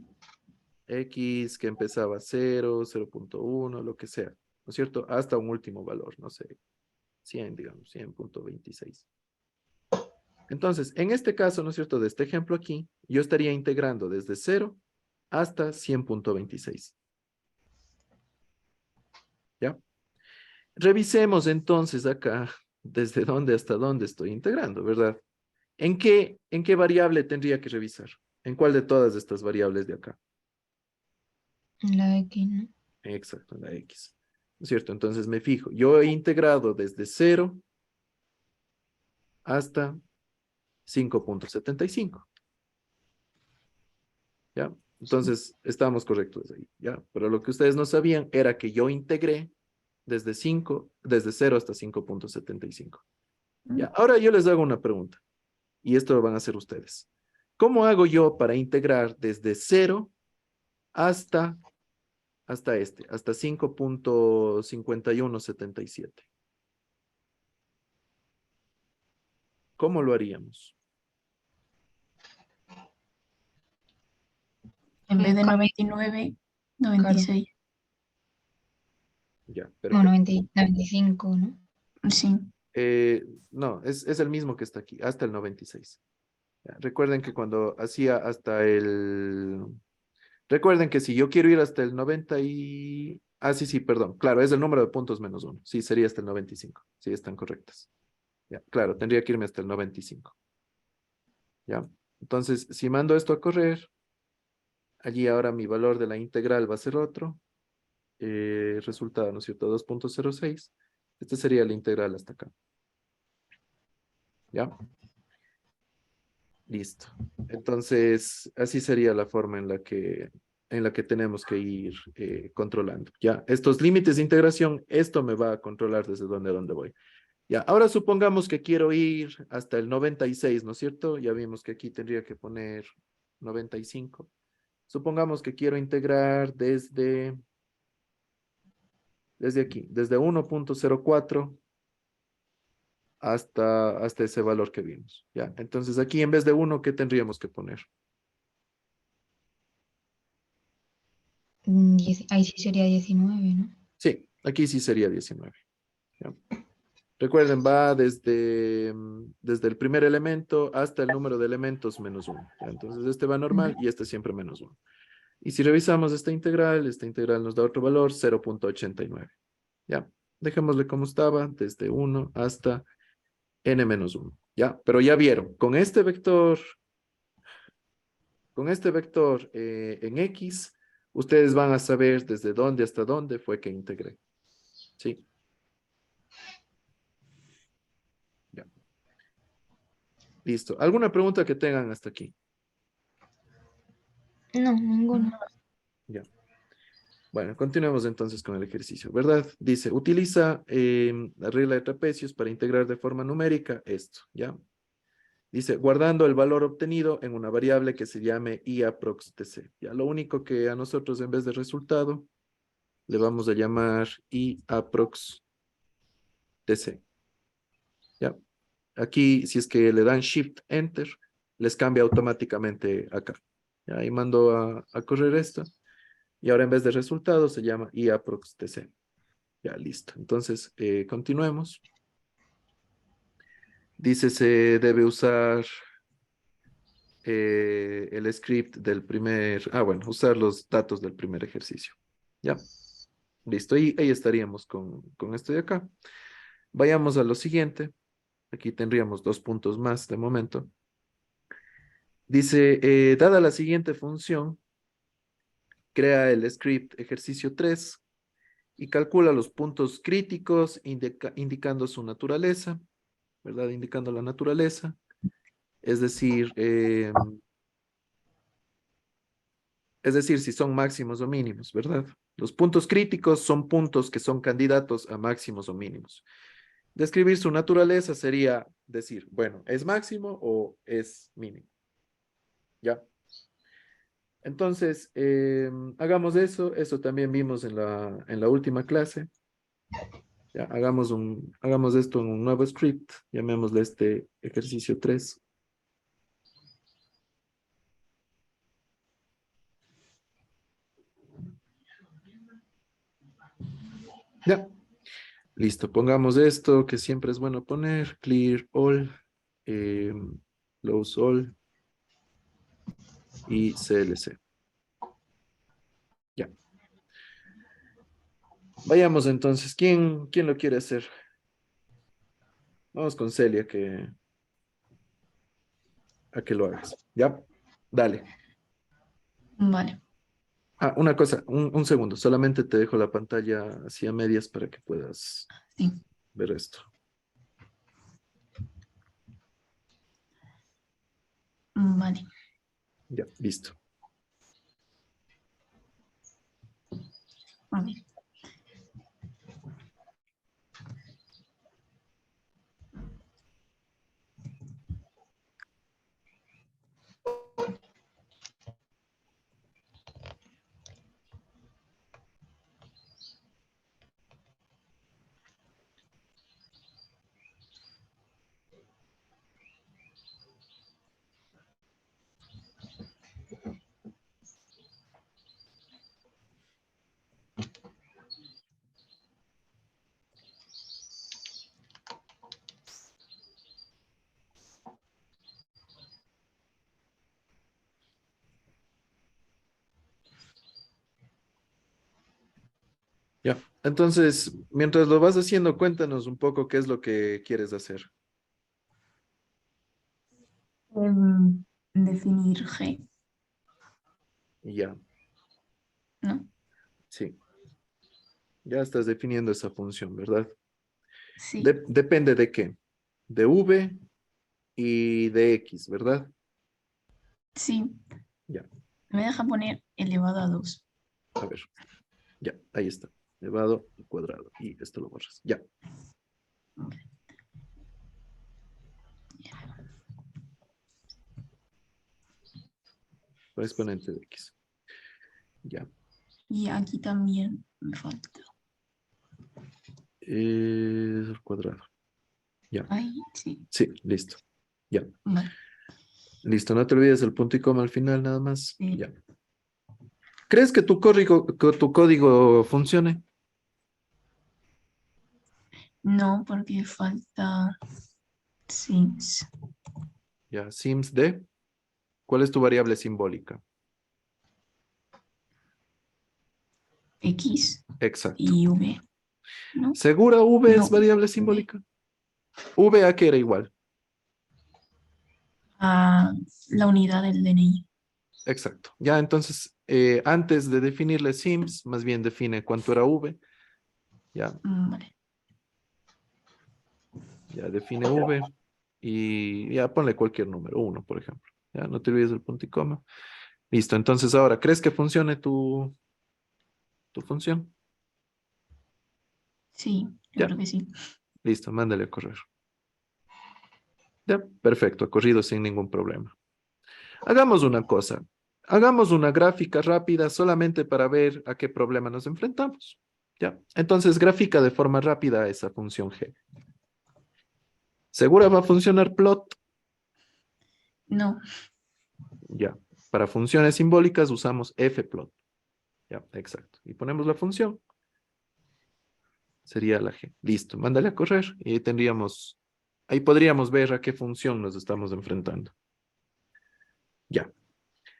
X que empezaba 0, 0.1, lo que sea, ¿no es cierto? Hasta un último valor, no sé, 100, digamos, 100.26. Entonces, en este caso, ¿no es cierto? De este ejemplo aquí, yo estaría integrando desde 0 hasta 100.26. ¿Ya? Revisemos entonces acá desde dónde hasta dónde estoy integrando, ¿verdad? ¿En qué variable tendría que revisar? ¿En cuál de todas estas variables de acá? la X, ¿no? Exacto, en la X. ¿No es cierto? Entonces me fijo, yo he integrado desde 0 hasta 5.75. ¿Ya? Entonces, estábamos correctos ahí, ¿ya? Pero lo que ustedes no sabían era que yo integré desde 0 hasta 5.75. ¿Ya? Ahora yo les hago una pregunta, y esto lo van a hacer ustedes. ¿Cómo hago yo para integrar desde 0 hasta, hasta 5.5177? ¿Cómo lo haríamos? En vez de Claro. 99, 96. Ya, Bueno, perfecto. 95, ¿no? Sí. No, es el mismo que está aquí, hasta el 96. Ya, recuerden que cuando hacía hasta el... Recuerden que si yo quiero ir hasta el 90 y... Ah, sí, sí, perdón. Claro, es el número de puntos menos 1. Sí, sería hasta el 95. Sí, están correctas. Ya, claro, tendría que irme hasta el 95. Ya. Entonces, si mando esto a correr, allí ahora mi valor de la integral va a ser otro. Resultado, ¿no es cierto? 2.06. Este sería la integral hasta acá. ¿Ya? Listo. Entonces, así sería la forma en la que tenemos que ir controlando. Ya, estos límites de integración, esto me va a controlar desde dónde a dónde voy. Ya, ahora supongamos que quiero ir hasta el 96, ¿no es cierto? Ya vimos que aquí tendría que poner 95. Supongamos que quiero integrar desde aquí, desde 1.04 hasta ese valor que vimos. Ya, entonces aquí en vez de 1, ¿qué tendríamos que poner? Ahí sí sería 19, ¿no? Sí, aquí sí sería 19. ¿Ya? Recuerden, va desde el primer elemento hasta el número de elementos menos 1. Entonces, este va normal y este siempre menos 1. Y si revisamos esta integral nos da otro valor, 0.89. ¿Ya? Dejémosle como estaba, desde 1 hasta n menos 1. ¿Ya? Pero ya vieron, con este vector en X, ustedes van a saber desde dónde hasta dónde fue que integré. ¿Sí? Ya. Listo. ¿Alguna pregunta que tengan hasta aquí? No, ninguno. Ya. Bueno, continuemos entonces con el ejercicio, ¿verdad? Dice, utiliza la regla de trapecios para integrar de forma numérica esto, ¿ya? Dice, guardando el valor obtenido en una variable que se llame iAprox.tc. Ya, lo único que a nosotros en vez de resultado le vamos a llamar iAprox.tc. Ya. Aquí, si es que le dan Shift Enter, les cambia automáticamente acá. Ya, ahí mando a correr esto. Y ahora en vez de resultado se llama iAprox.tc. Ya, listo. Entonces, continuemos. Dice, se debe usar el script del primer, bueno, usar los datos del primer ejercicio. Ya, listo. Y ahí estaríamos con esto de acá. Vayamos a lo siguiente. Aquí tendríamos 2 puntos más de momento. Dice, dada la siguiente función, crea el script ejercicio 3 y calcula los puntos críticos indicando su naturaleza, ¿verdad? Indicando la naturaleza. Es decir, si son máximos o mínimos, ¿verdad? Los puntos críticos son puntos que son candidatos a máximos o mínimos. Describir su naturaleza sería decir, bueno, ¿es máximo o es mínimo? ¿Ya? Entonces, hagamos eso. Eso también vimos en la última clase. Ya, hagamos esto en un nuevo script. Llamémosle este ejercicio 3. Ya. Listo, pongamos esto que siempre es bueno poner, clear all, close all y CLC. Ya. Vayamos entonces, ¿quién lo quiere hacer? Vamos con Celia a que lo hagas. Ya, dale. Vale. Una cosa, un segundo, solamente te dejo la pantalla así a medias para que puedas Sí. ver esto. Vale. Ya, listo. A ver. Ya. Entonces, mientras lo vas haciendo, cuéntanos un poco qué es lo que quieres hacer. Definir G, Ya, ¿no? sí. Ya estás definiendo esa función, ¿verdad? Sí. Depende de qué. De V y de X, ¿verdad? Sí. Ya, Me deja poner elevado a 2. a ver. Ya, ahí está. Elevado al cuadrado. Y esto lo borras. Ya. Exponente de X. Ya. Y aquí también me falta. Al cuadrado. Ya. Ahí, sí. Sí, listo. Ya. Vale. Listo. No te olvides el punto y coma al final nada más. Sí. Ya. ¿Crees que tu código funcione? No, porque falta sims. Ya. Sims de. ¿Cuál es tu variable simbólica? X Exacto. y V, ¿no? ¿Segura V es No, variable V. simbólica? ¿V a qué era igual? A la unidad del DNI. Exacto. Ya, entonces, antes de definirle sims, más bien define cuánto era V. Ya, Vale. ya define V. Y ya ponle cualquier número, 1, por ejemplo. Ya, no te olvides del punto y coma. Listo, entonces ahora, ¿crees que funcione tu función? Sí, yo Ya, creo que sí. listo, mándale a correr. Ya, perfecto, ha corrido sin ningún problema. Hagamos una cosa. Hagamos una gráfica rápida solamente para ver a qué problema nos enfrentamos. Ya, entonces gráfica de forma rápida esa función g. ¿Segura va a funcionar plot? No. Ya, para funciones simbólicas usamos fplot. Ya, exacto. Y ponemos la función. Sería la g. Listo, mándale a correr y ahí tendríamos, ahí podríamos ver a qué función nos estamos enfrentando. Ya.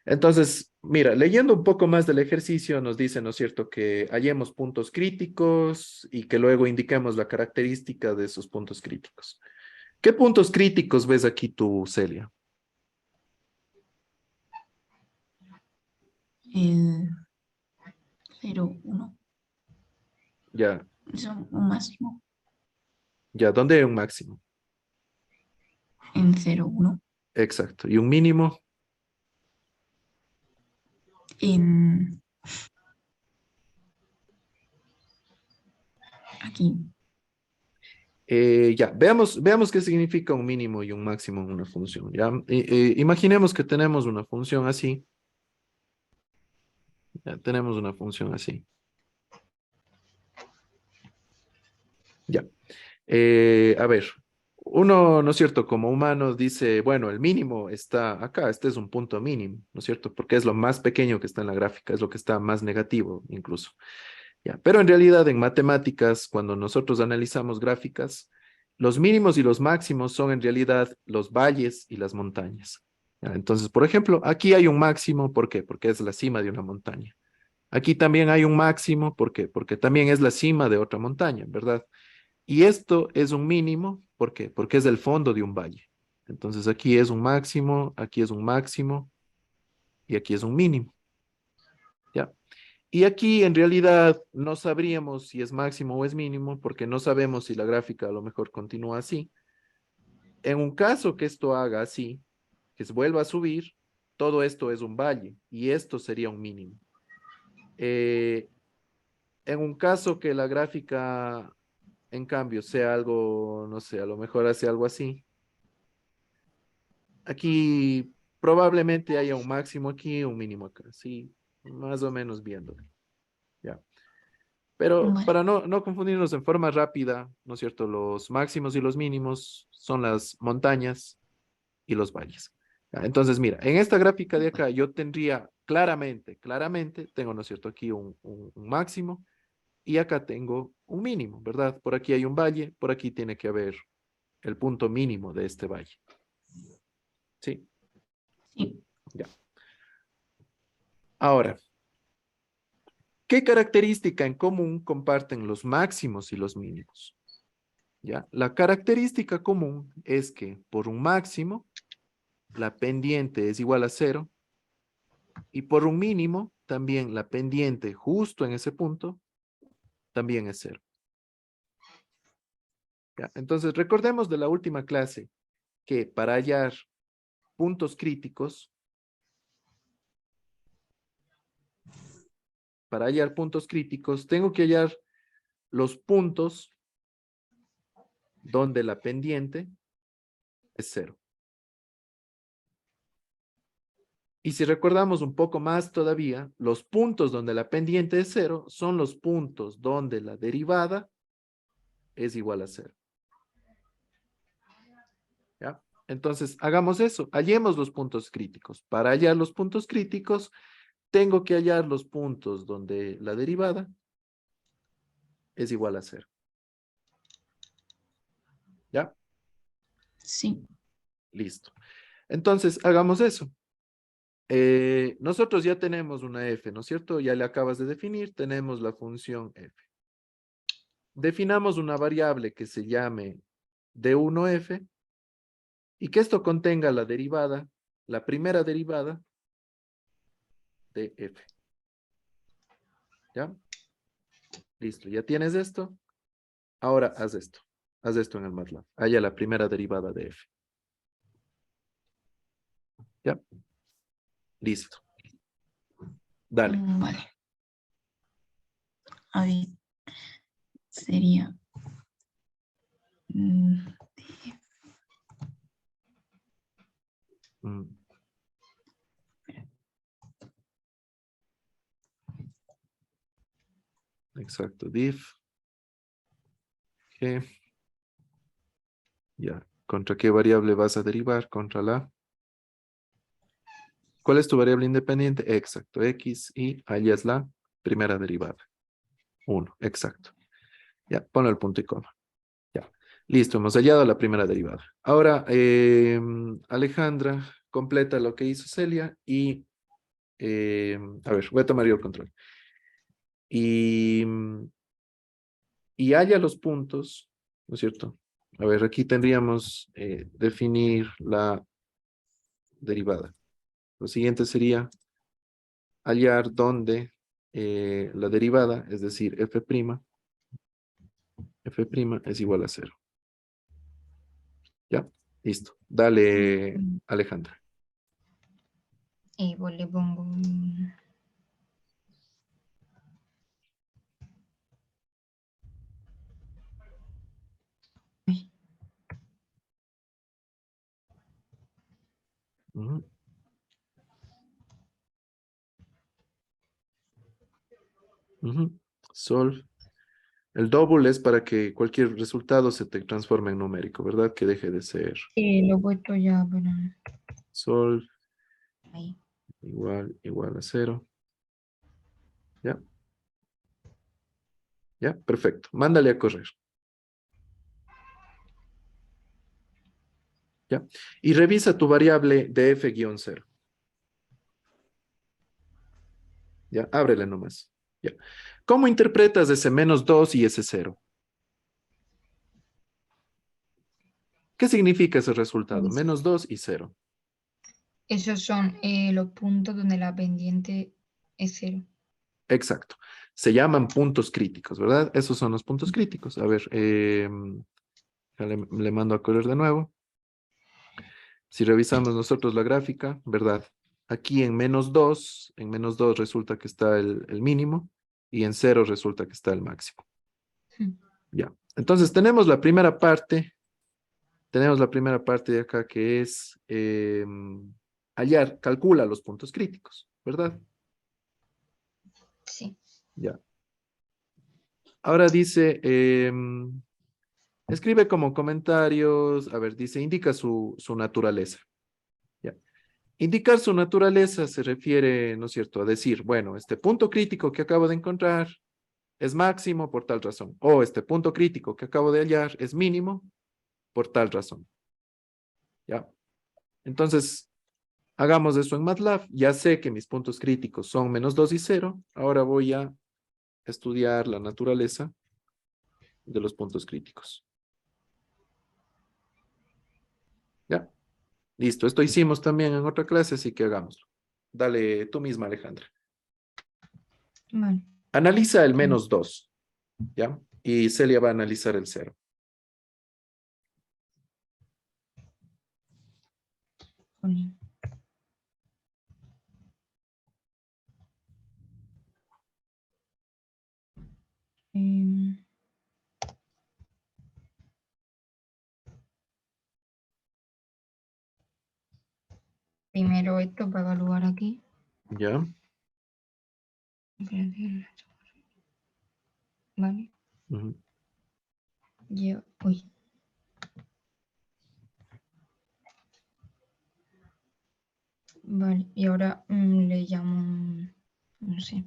Entonces, mira, leyendo un poco más del ejercicio, nos dice, ¿no es cierto?, que hallemos puntos críticos y que luego indiquemos la característica de esos puntos críticos. ¿Qué puntos críticos ves aquí tú, Celia? El 0, 1. Ya, Son un máximo. ya, ¿dónde hay un máximo? En 0, 1. Exacto. ¿Y un mínimo? En aquí. Ya, veamos qué significa un mínimo y un máximo en una función. Ya, imaginemos que tenemos una función así. Ya, tenemos una función así. Ya. A ver, uno, ¿no es cierto?, como humanos dice, bueno, el mínimo está acá, este es un punto mínimo, ¿no es cierto? Porque es lo más pequeño que está en la gráfica, es lo que está más negativo incluso. Ya, pero en realidad en matemáticas, cuando nosotros analizamos gráficas, los mínimos y los máximos son en realidad los valles y las montañas. Ya, entonces, por ejemplo, aquí hay un máximo, ¿por qué? Porque es la cima de una montaña. Aquí también hay un máximo, ¿por qué? Porque también es la cima de otra montaña, ¿verdad? Y esto es un mínimo, ¿por qué? Porque es el fondo de un valle. Entonces aquí es un máximo y aquí es un mínimo. ¿Ya? Y aquí en realidad no sabríamos si es máximo o es mínimo porque no sabemos si la gráfica a lo mejor continúa así. En un caso que esto haga así, que se vuelva a subir, todo esto es un valle y esto sería un mínimo. En un caso que la gráfica, en cambio, sea algo, no sé, a lo mejor hace algo así. Aquí probablemente haya un máximo aquí, un mínimo acá, sí, más o menos viéndolo, ya. Pero Vale. para no confundirnos en forma rápida, ¿no es cierto? Los máximos y los mínimos son las montañas y los valles. Ya, entonces, mira, en esta gráfica de acá yo tendría claramente, tengo, ¿no es cierto? Aquí un máximo y acá tengo un mínimo, ¿verdad? Por aquí hay un valle, por aquí tiene que haber el punto mínimo de este valle. ¿Sí? Sí. Ya. Ahora, ¿qué característica en común comparten los máximos y los mínimos? ¿Ya? La característica común es que por un máximo, la pendiente es igual a 0 y por un mínimo, también la pendiente justo en ese punto, también es 0. ¿Ya? Entonces, recordemos de la última clase que para hallar puntos críticos, tengo que hallar los puntos donde la pendiente es 0. Y si recordamos un poco más todavía, los puntos donde la pendiente es 0 son los puntos donde la derivada es igual a 0. ¿Ya? Entonces, hagamos eso, hallemos los puntos críticos. Para hallar los puntos críticos, tengo que hallar los puntos donde la derivada es igual a 0. ¿Ya? Sí. Listo. Entonces, hagamos eso. Nosotros ya tenemos una f, ¿no es cierto? Ya le acabas de definir, tenemos la función f. Definamos una variable que se llame d1f y que esto contenga la derivada, la primera derivada de f. ¿Ya? Listo, ya tienes esto. Ahora haz esto. Haz esto en el MATLAB. Halla la primera derivada de f. ¿Ya? Listo. Dale. Vale. A ver, sería Mm. Exacto, diff. G. Ya. ¿Contra qué variable vas a derivar? Contra la. ¿Cuál es tu variable independiente? Exacto, X, y allá es la primera derivada. 1, exacto. Ya, ponle el punto y coma. Ya. Listo, hemos hallado la primera derivada. Ahora, Alejandra completa lo que hizo Celia y, a ver, voy a tomar yo el control. Y halla los puntos, ¿no es cierto? A ver, aquí tendríamos definir la derivada. Lo siguiente sería hallar dónde la derivada, es decir, f' es igual a 0. ¿Ya? Listo. Dale, Alejandra. Y pues le pongo Ujú. Ujú. Solve. El double es para que cualquier resultado se te transforme en numérico, ¿verdad? Que deje de ser lo he puesto ya, pero solve ahí. igual a 0. ¿Ya? ¿Ya? Perfecto. Mándale a correr. ¿Ya? Y revisa tu variable de f-0. ¿Ya? Ábrele nomás. ¿Ya? ¿Cómo interpretas ese -2 y ese 0? ¿Qué significa ese resultado? -2 y 0. Esos son los puntos donde la pendiente es 0. Exacto. Se llaman puntos críticos, ¿verdad? Esos son los puntos críticos. A ver, le mando a correr de nuevo. Si revisamos nosotros la gráfica, ¿verdad? Aquí en -2, resulta que está el mínimo y en 0 resulta que está el máximo. Ya. Entonces tenemos la primera parte de acá que es hallar, calcula los puntos críticos, ¿verdad? Sí. Ya. Ahora dice, escribe como comentarios, a ver, dice, indica su naturaleza. Ya. Indicar su naturaleza se refiere, ¿no es cierto?, a decir, bueno, este punto crítico que acabo de encontrar es máximo por tal razón, o este punto crítico que acabo de hallar es mínimo por tal razón. ¿Ya? Entonces, hagamos eso en MATLAB. Ya sé que mis puntos críticos son -2 y 0. Ahora voy a estudiar la naturaleza de los puntos críticos. ¿Ya? Listo. Esto hicimos también en otra clase, así que hagámoslo. Dale tú misma, Alejandra. Vale. Analiza el -2. ¿Ya? Y Celia va a analizar el 0. Pone. Primero esto para evaluar aquí. ¿Ya? Vale. Ujú. Uy. Vale, y ahora le llamo, no sé,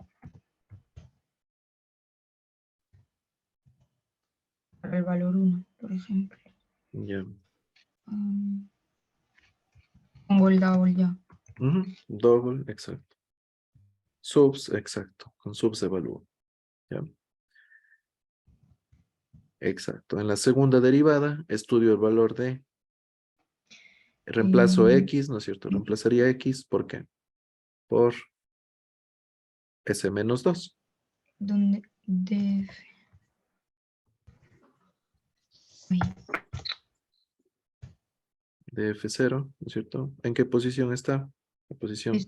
para el valor 1, por ejemplo. Ya. Pongo el double ya. Ujú. Double, exacto. Subs, exacto. Con subs evalúo. ¿Ya? Exacto. En la segunda derivada, estudio el valor de reemplazo X, ¿no es cierto? Reemplazaría X, ¿por qué? Por S -2. ¿Dónde? DF. Uy, De F0, ¿no es cierto? ¿En qué posición está? estaba-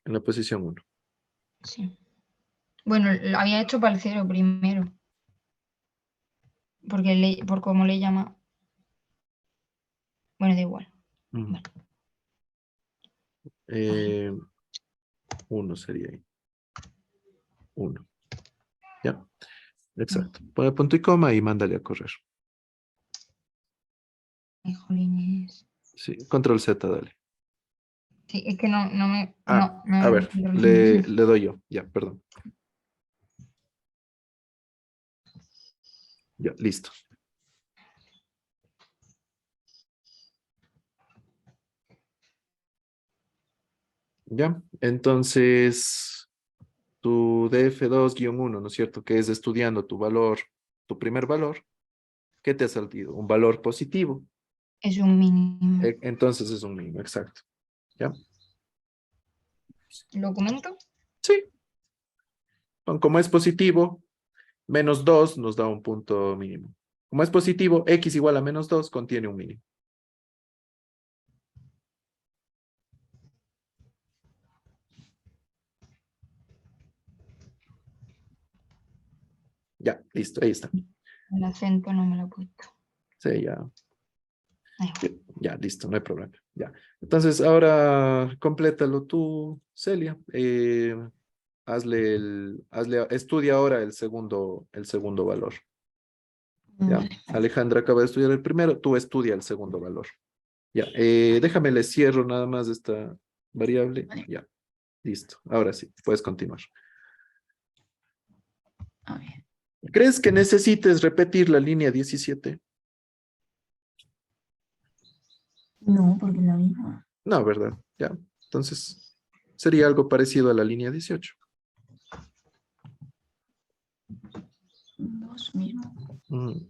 En la posición 1. sí. Bueno, lo había hecho para el 0 primero. Porque por cómo le llama. Bueno, da igual. Mm. Vale. 1 sería ahí. 1. Ya, exacto. Pone punto y coma y mándale a correr. Ay, jolines. Sí, control Z, dale. Sí, es que no me. Ah, No a me ver, controlo. le doy yo. Ya, perdón. Ya, listo. Ya, entonces tu DF2-1, ¿no es cierto? Que es estudiando tu valor, tu primer valor. ¿Qué te ha salido? Un valor positivo. Es un mínimo. Entonces es un mínimo, exacto. ¿Ya? ¿Lo comento? Sí. Como es positivo, -2 nos da un punto mínimo. Como es positivo, x igual a -2 contiene un mínimo. Ya, listo, ahí está. El acento no me lo he puesto. Sí, ya. Da igual. Ya, listo, no hay problema. Ya. Entonces, ahora complétalo tú, Celia. Estudia ahora el segundo valor. ¿Ya? Vale. Alejandra acaba de estudiar el primero, tú estudia el segundo valor. Ya, déjame le cierro nada más esta variable. Vale. Ya, listo. Ahora sí, puedes continuar. A ver. ¿Crees que necesites repetir la línea 17? No, porque es la misma. No, ¿verdad? Ya. Entonces, sería algo parecido a la línea 18. Dos mismo. Mm,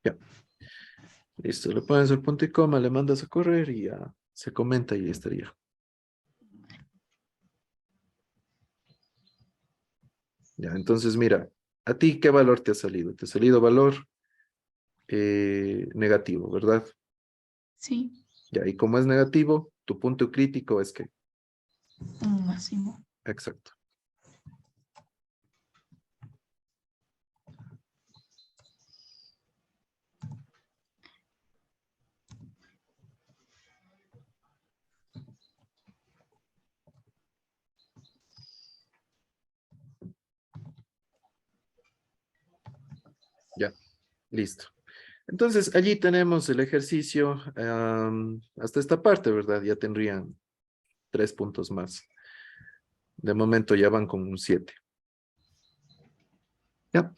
ya. Listo, le pones el punto y coma, le mandas a correr y ya se comenta y ya estaría. Ya, entonces mira, ¿a ti qué valor te ha salido? Te ha salido valor negativo, ¿verdad? Sí, Ya, y como es negativo, tu punto crítico es que, un máximo. exacto. Ya, listo. Entonces, allí tenemos el ejercicio hasta esta parte, ¿verdad? Ya tendrían 3 puntos más. De momento ya van con un 7. Ya.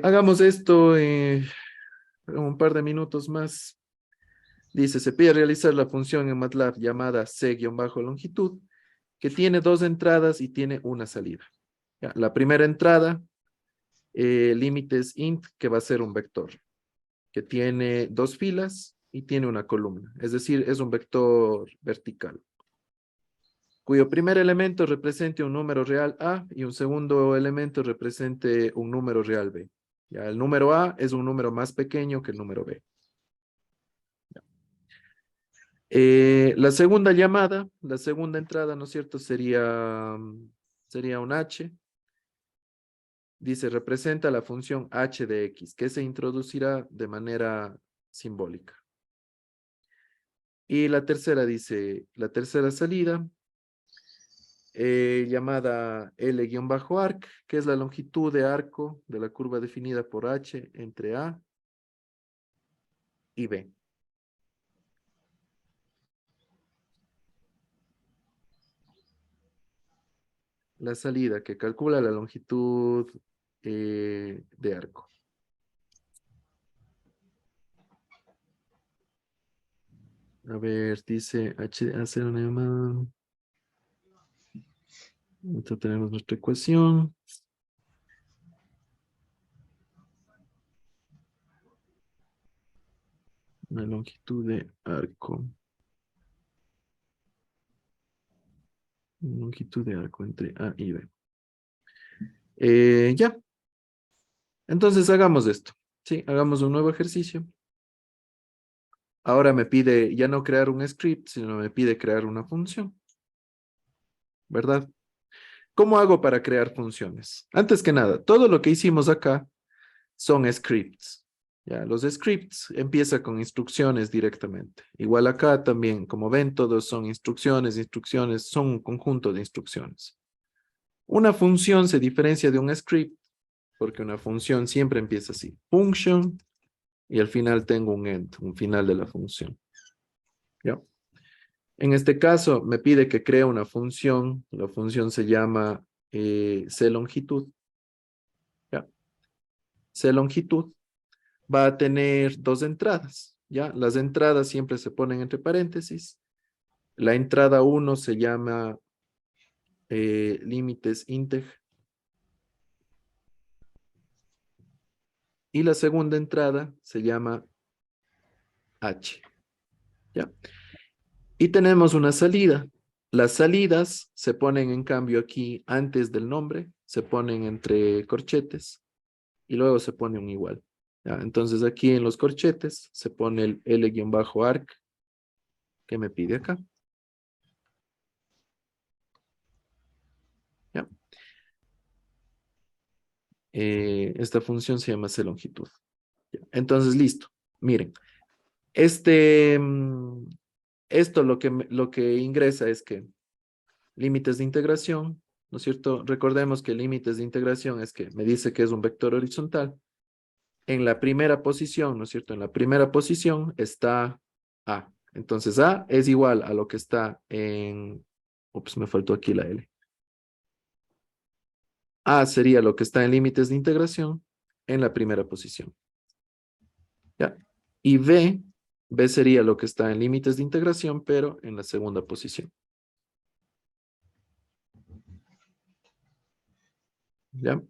Hagamos esto un par de minutos más. Dice, se pide realizar la función en MATLAB llamada C-longitud, que tiene 2 entradas y tiene una salida. Ya, la primera entrada, límite es int, que va a ser un vector, que tiene 2 filas y tiene una columna. Es decir, es un vector vertical, cuyo primer elemento represente un número real A y un segundo elemento represente un número real B. Ya, el número A es un número más pequeño que el número B. La segunda llamada, la segunda entrada, ¿no es cierto? Sería un h. Dice, representa la función h de x, que se introducirá de manera simbólica. Y la tercera dice, la tercera salida, llamada L-arc, que es la longitud de arco de la curva definida por h entre A y B. La salida que calcula la longitud de arco. A ver, dice hacer una llamada. Entonces tenemos nuestra ecuación. La longitud de arco. Longitud de arco entre A y B. Ya. Entonces hagamos esto. Sí, hagamos un nuevo ejercicio. Ahora me pide ya no crear un script, sino me pide crear una función. ¿Verdad? ¿Cómo hago para crear funciones? Antes que nada, todo lo que hicimos acá son scripts. Ya, los scripts empieza con instrucciones directamente. Igual acá también, como ven, todos son instrucciones, son un conjunto de instrucciones. Una función se diferencia de un script porque una función siempre empieza así. Function y al final tengo un end, un final de la función. ¿Ya? En este caso me pide que cree una función. La función se llama cLongitud. ¿Ya? cLongitud va a tener dos entradas. ¿Ya? Las entradas siempre se ponen entre paréntesis. La entrada 1 se llama límites int. Y la segunda entrada se llama h. ¿Ya? Y tenemos una salida. Las salidas se ponen en cambio aquí antes del nombre, se ponen entre corchetes y luego se pone un igual. ¿Ya? Entonces aquí en los corchetes se pone el L-arc que me pide acá. ¿Ya? Esta función se llama cLongitud. ¿Ya? Entonces, listo. Miren, esto lo que ingresa es que límites de integración, ¿no es cierto? Recordemos que límites de integración es que me dice que es un vector horizontal. En la primera posición, ¿no es cierto? En la primera posición está A. Entonces A es igual a lo que está en... Ups, me faltó aquí la L. A sería lo que está en límites de integración en la primera posición. ¿Ya? Y B sería lo que está en límites de integración, pero en la segunda posición. ¿Ya?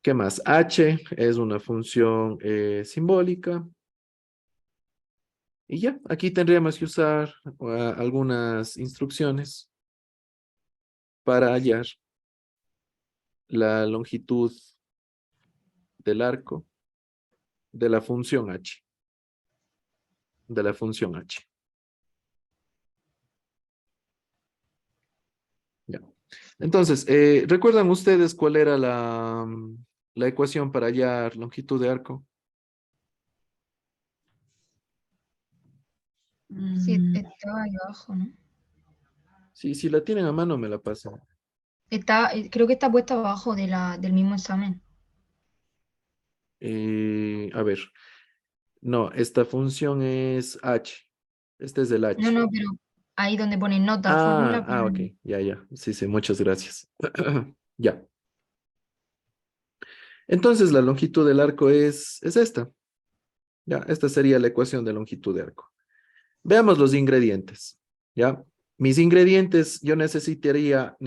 ¿Qué más? H es una función simbólica. Y ya, aquí tendríamos que usar algunas instrucciones para hallar la longitud del arco de la función h. De la función h. Ya. Entonces, ¿recuerdan ustedes cuál era la ecuación para hallar longitud de arco? Sí, Mm, estaba ahí abajo, ¿no? Si la tienen a mano, me la pasan. Está, creo que está puesta abajo de del mismo examen. A ver, no, esta función es h. Este es el No, h. no, pero ahí donde pone nota, fórmula, Ok, pone... ya. Sí, muchas gracias. Ya. Entonces, la longitud del arco es esta. Ya, esta sería la ecuación de longitud de arco. Veamos los ingredientes. Ya, mis ingredientes, yo necesitaría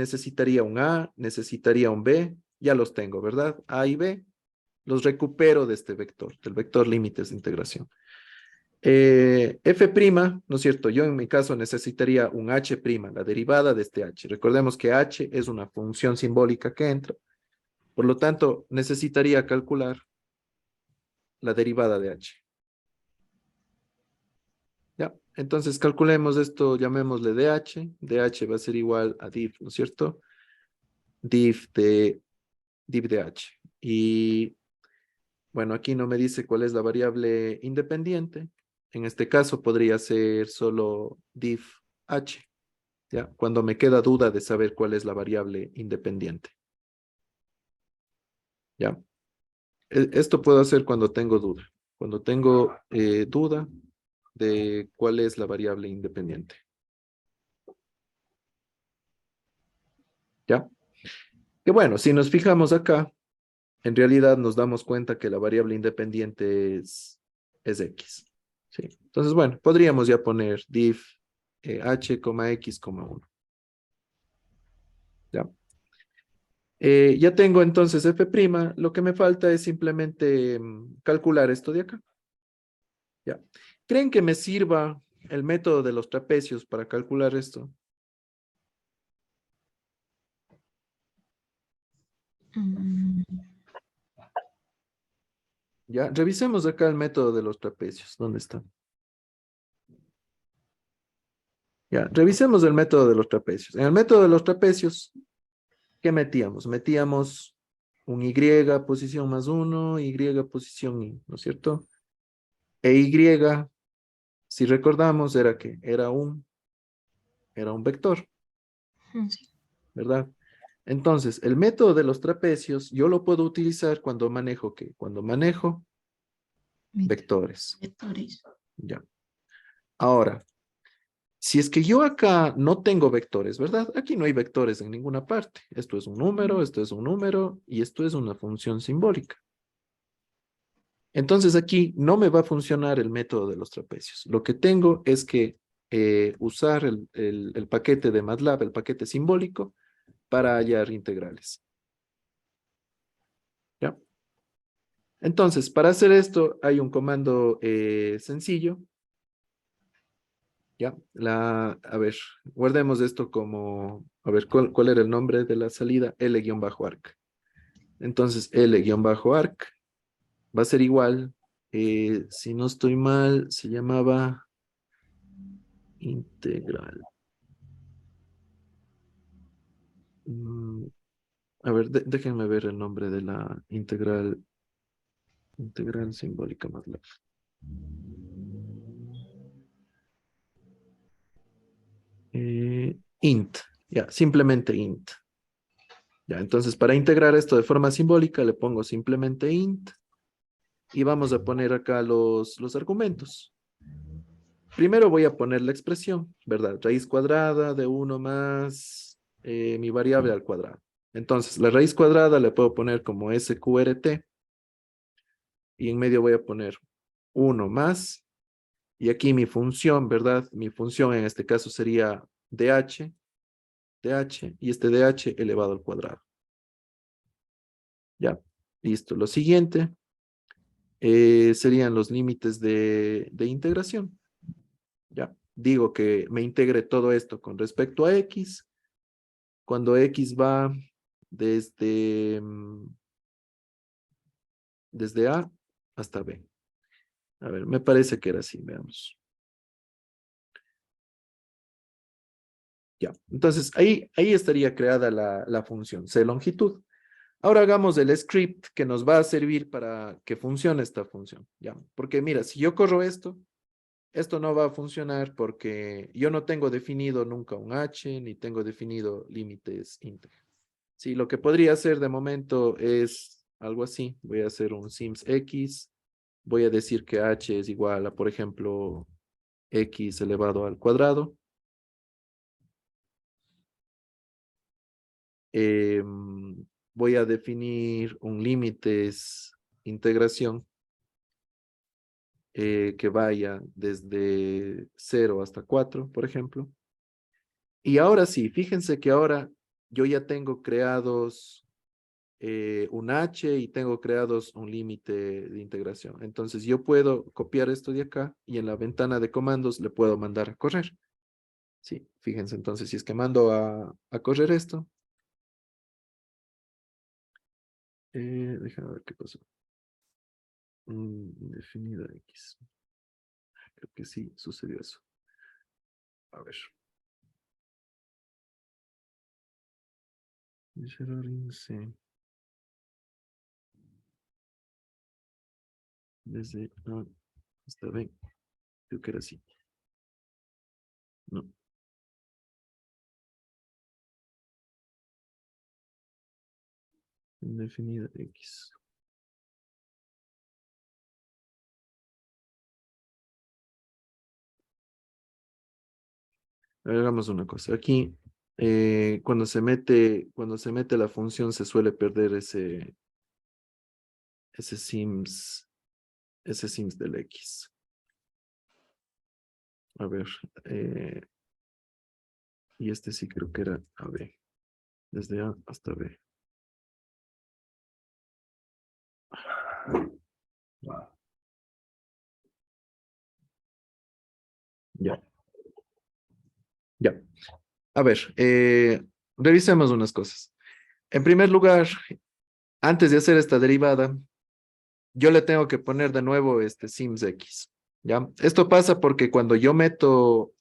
un A, necesitaría un B, ya los tengo, ¿verdad? A y B, los recupero de este vector, del vector límites de integración. F', ¿no es cierto? Yo en mi caso necesitaría un H', la derivada de este H. Recordemos que H es una función simbólica que entra. Por lo tanto, necesitaría calcular la derivada de H. ¿Ya? Entonces calculemos esto, llamémosle DH. DH va a ser igual a div, ¿no es cierto? Div de H. Y bueno, aquí no me dice cuál es la variable independiente. En este caso podría ser solo div H. ¿Ya? Cuando me queda duda de saber cuál es la variable independiente. ¿Ya? Esto puedo hacer cuando tengo duda. Cuando tengo duda de cuál es la variable independiente. ¿Ya? Que bueno, si nos fijamos acá, en realidad nos damos cuenta que la variable independiente es X. ¿Sí? Entonces, bueno, podríamos ya poner div h, x, 1. ¿Ya? Ya tengo entonces f', lo que me falta es simplemente calcular esto de acá. ¿Ya? ¿Creen que me sirva el método de los trapecios para calcular esto? Mm, Ya, revisemos acá el método de los trapecios. ¿Dónde está? Ya, revisemos el método de los trapecios. En el método de los trapecios, ¿qué metíamos? Metíamos un Y posición más 1, Y posición I, ¿no es cierto? E Y, si recordamos, era que era un vector, Sí. ¿verdad? Entonces, el método de los trapecios, yo lo puedo utilizar cuando manejo, ¿qué? Cuando manejo vectores, vectores. ya. Ahora, si es que yo acá no tengo vectores, ¿verdad? Aquí no hay vectores en ninguna parte. Esto es un número, esto es un número y esto es una función simbólica. Entonces aquí no me va a funcionar el método de los trapecios. Lo que tengo es que usar el paquete de MATLAB, el paquete simbólico, para hallar integrales. ¿Ya? Entonces, para hacer esto hay un comando sencillo. ¿Ya? A ver, guardemos esto como, a ver, ¿cuál era el nombre de la salida? L-arc. Entonces, L-arc va a ser igual, si no estoy mal, se llamaba integral. Mm, a ver, déjenme ver el nombre de la integral simbólica MATLAB. Int, ya, simplemente int. Ya, entonces para integrar esto de forma simbólica le pongo simplemente int y vamos a poner acá los argumentos. Primero voy a poner la expresión, ¿verdad? Raíz cuadrada de 1 más mi variable al cuadrado. Entonces, la raíz cuadrada le puedo poner como SQRT y en medio voy a poner 1 más y aquí mi función, ¿verdad? Mi función en este caso sería DH y este DH elevado al cuadrado. Ya, listo. Lo siguiente serían los límites de integración. Ya, digo que me integre todo esto con respecto a X, cuando X va desde, desde A hasta B. A ver, me parece que era así, veamos. Ya, entonces ahí estaría creada la función C longitud. Ahora hagamos el script que nos va a servir para que funcione esta función. Ya, porque mira, si yo corro esto no va a funcionar porque yo no tengo definido nunca un h, ni tengo definido límites íntegros. Sí, lo que podría hacer de momento es algo así. Voy a hacer un sims x. Voy a decir que h es igual a, por ejemplo, x elevado al cuadrado. Voy a definir un límites integración que vaya desde 0 hasta 4, por ejemplo. Y ahora sí, fíjense que ahora yo ya tengo creados un h y tengo creados un límite de integración. Entonces yo puedo copiar esto de acá y en la ventana de comandos le puedo mandar a correr. Sí, fíjense entonces, si es que mando a correr esto. Déjame ver qué pasó. Definida X. Creo que sí sucedió eso. A ver. Sí. Desde A hasta B. Creo que era así. No. Indefinida X. A ver, hagamos una cosa. Aquí, cuando se mete la función, se suele perder ese sims, ese sims del X. A ver, y este sí creo que era a B. Desde A hasta B. Ya, ya. A ver, revisemos unas cosas. En primer lugar, antes de hacer esta derivada, yo le tengo que poner de nuevo este sims x, ¿ya? Esto pasa porque cuando meto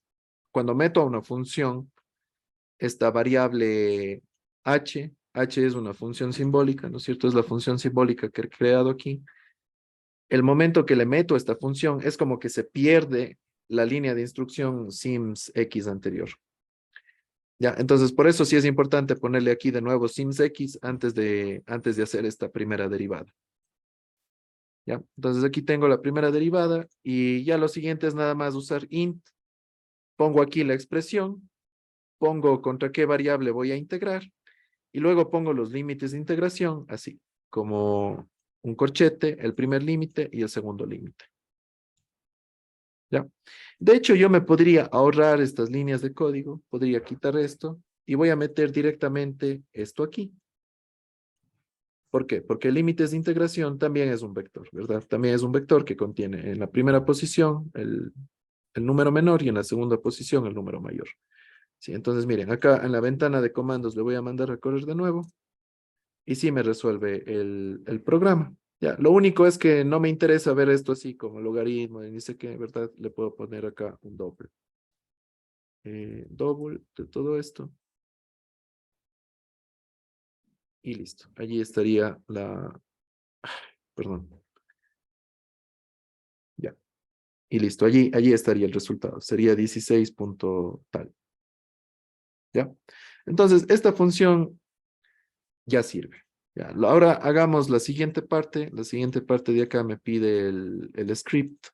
a una función, esta variable h es una función simbólica, ¿no es cierto? Es la función simbólica que he creado aquí. El momento que le meto esta función es como que se pierde la línea de instrucción sims x anterior. Ya, entonces por eso sí es importante ponerle aquí de nuevo sims x antes de hacer esta primera derivada. Ya, entonces aquí tengo la primera derivada y ya lo siguiente es nada más usar int. Pongo aquí la expresión, pongo contra qué variable voy a integrar y luego pongo los límites de integración, así como un corchete, el primer límite y el segundo límite. ¿Ya? De hecho, yo me podría ahorrar estas líneas de código, podría quitar esto y voy a meter directamente esto aquí. ¿Por qué? Porque límites de integración también es un vector, ¿verdad? También es un vector que contiene en la primera posición el número menor y en la segunda posición el número mayor. Sí, entonces miren, acá en la ventana de comandos le voy a mandar a correr de nuevo y sí me resuelve el programa. Ya, lo único es que no me interesa ver esto así como logaritmo y ni sé qué, ¿verdad? Le puedo poner acá un doble. Doble de todo esto. Y listo. Allí estaría perdón. Ya. Y listo. Allí estaría el resultado. Sería 16 punto tal. ¿Ya? Entonces, esta función ya sirve. Ya. Ahora hagamos la siguiente parte. La siguiente parte de acá me pide el script.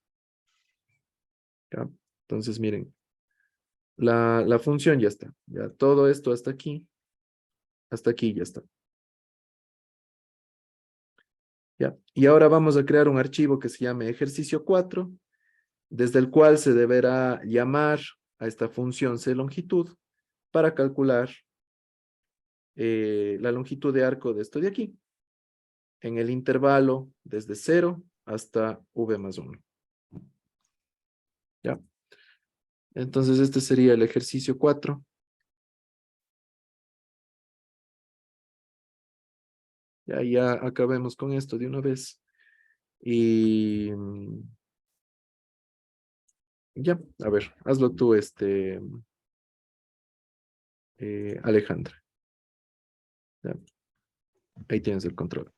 ¿Ya? Entonces, miren. La función ya está. Ya todo esto hasta aquí. Hasta aquí ya está. ¿Ya? Y ahora vamos a crear un archivo que se llame ejercicio 4, desde el cual se deberá llamar a esta función clongitud para calcular la longitud de arco de esto de aquí, en el intervalo desde 0 hasta v más 1. ¿Ya? Entonces este sería el ejercicio 4. Ya acabemos con esto de una vez. Y ya, a ver, hazlo tú, Alejandra. ¿Ya? Ahí tienes el control.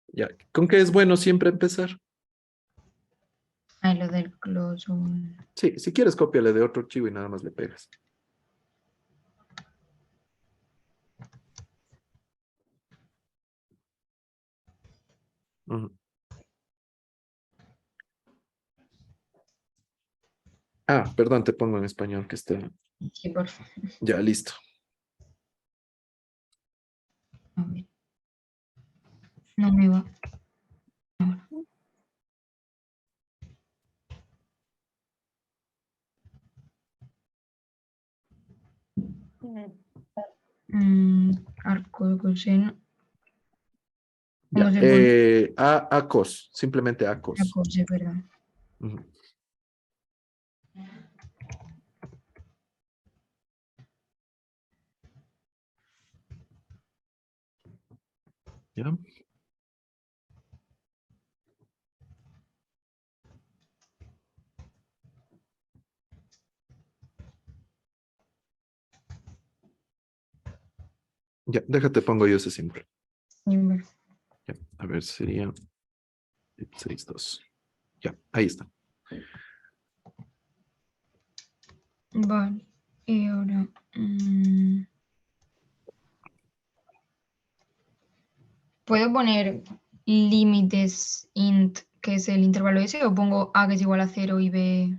Ya, ¿con qué es bueno siempre empezar? Ahí lo del close. Sí, si quieres cópiale de otro archivo y nada más le pegas. Ujú. Ah, perdón, te pongo en español que esté. Sí, por favor. Ya, listo. A ver. No me va. Ahora. Arco de coseno. ¿Cómo Ya. se pone? ACOS, simplemente ACOS. Arco, sí, perdón. Ujú. Ya. Ya, déjate, pongo yo ese símbolo. Símbolo. Ya, a ver, sería 6.2. Ya, ahí está. Vale. Y ahora. ¿Puedo poner límites int, que es el intervalo ese, o pongo a que es igual a 0 y b?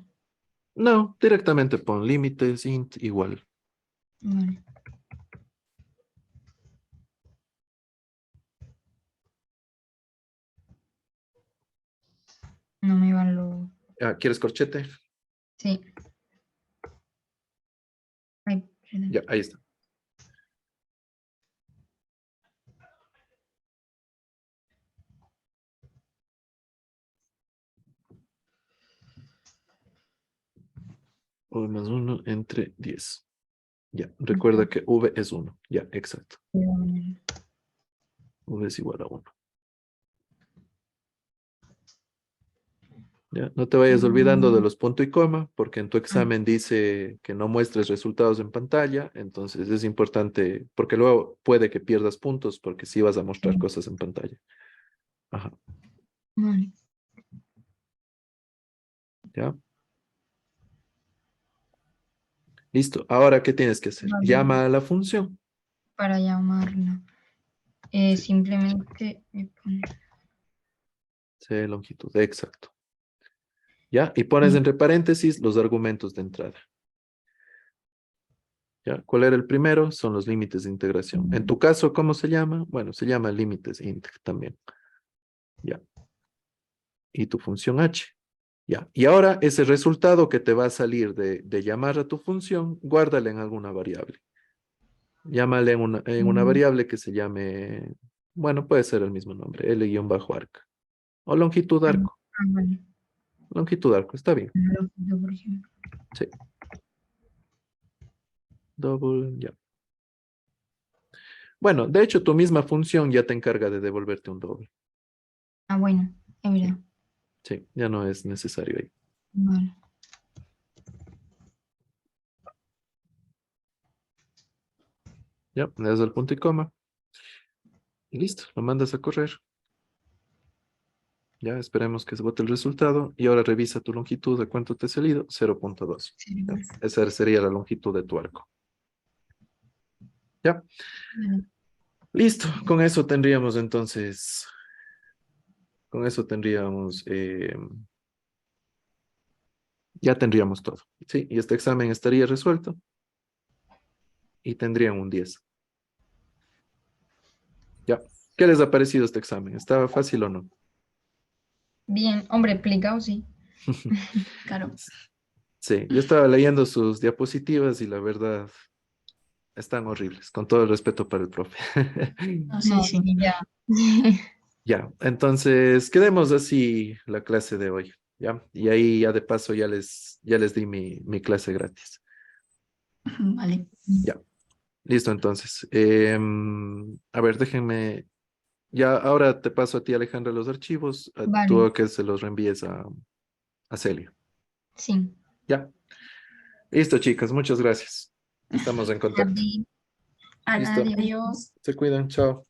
No, directamente pon límites int igual. Vale. No me van los. Ah, ¿quieres corchete? Sí. Ay, perdón. Ya, ahí está. O más 1 entre 10. Ya, recuerda que V es 1. Ya, exacto. Mm, V es igual a 1. Ya, no te vayas olvidando de los punto y coma, porque en tu examen dice que no muestres resultados en pantalla, entonces es importante, porque luego puede que pierdas puntos, porque sí vas a mostrar Sí. cosas en pantalla. Ajá, Vale. ya. Listo. Ahora, ¿qué tienes que hacer? Vale. Llama a la función. Para llamarla. Sí. Simplemente C longitud, exacto. ¿Ya? Y pones entre paréntesis los argumentos de entrada. ¿Ya? ¿Cuál era el primero? Son los límites de integración. En tu caso, ¿cómo se llama? Bueno, se llama límites int también. ¿Ya? Y tu función h. ¿Ya? Y ahora ese resultado que te va a salir de llamar a tu función, guárdale en alguna variable. Llámale en una variable que se llame, bueno, puede ser el mismo nombre, L-arc. O longitud arco. vale. Longitud arco, está bien. Lo quito, por ejemplo. Sí. Double, ya. Bueno, de hecho, tu misma función ya te encarga de devolverte un doble. Bueno, es Sí, verdad. sí, ya no es necesario ahí. Vale. Ya, le das el punto y coma. Y listo, lo mandas a correr. Ya, esperemos que se bote el resultado. Y ahora revisa tu longitud, ¿de cuánto te ha salido? 0.2. Sí, ¿Ya? Esa sería la longitud de tu arco. Ya, vale. listo. Con eso tendríamos entonces, ya tendríamos todo. Sí, y este examen estaría resuelto y tendrían un 10. Ya, ¿qué les ha parecido este examen? ¿Estaba fácil o no? Bien, hombre, explicado, sí. Claro. Sí, yo estaba leyendo sus diapositivas y la verdad están horribles, con todo el respeto para el profe. No, sí, No, sí. sí, ya. Ya, entonces quedemos así la clase de hoy, ¿ya? Y ahí ya de paso ya les di mi clase gratis. Vale. Ya, listo entonces. A ver, déjenme, ya ahora te paso a ti Alejandra los archivos, tú Vale, a que se los reenvíes a Celia. sí. Ya, listo chicas, muchas gracias. Estamos en A contacto. ti. Listo, Adiós. se cuidan, chao.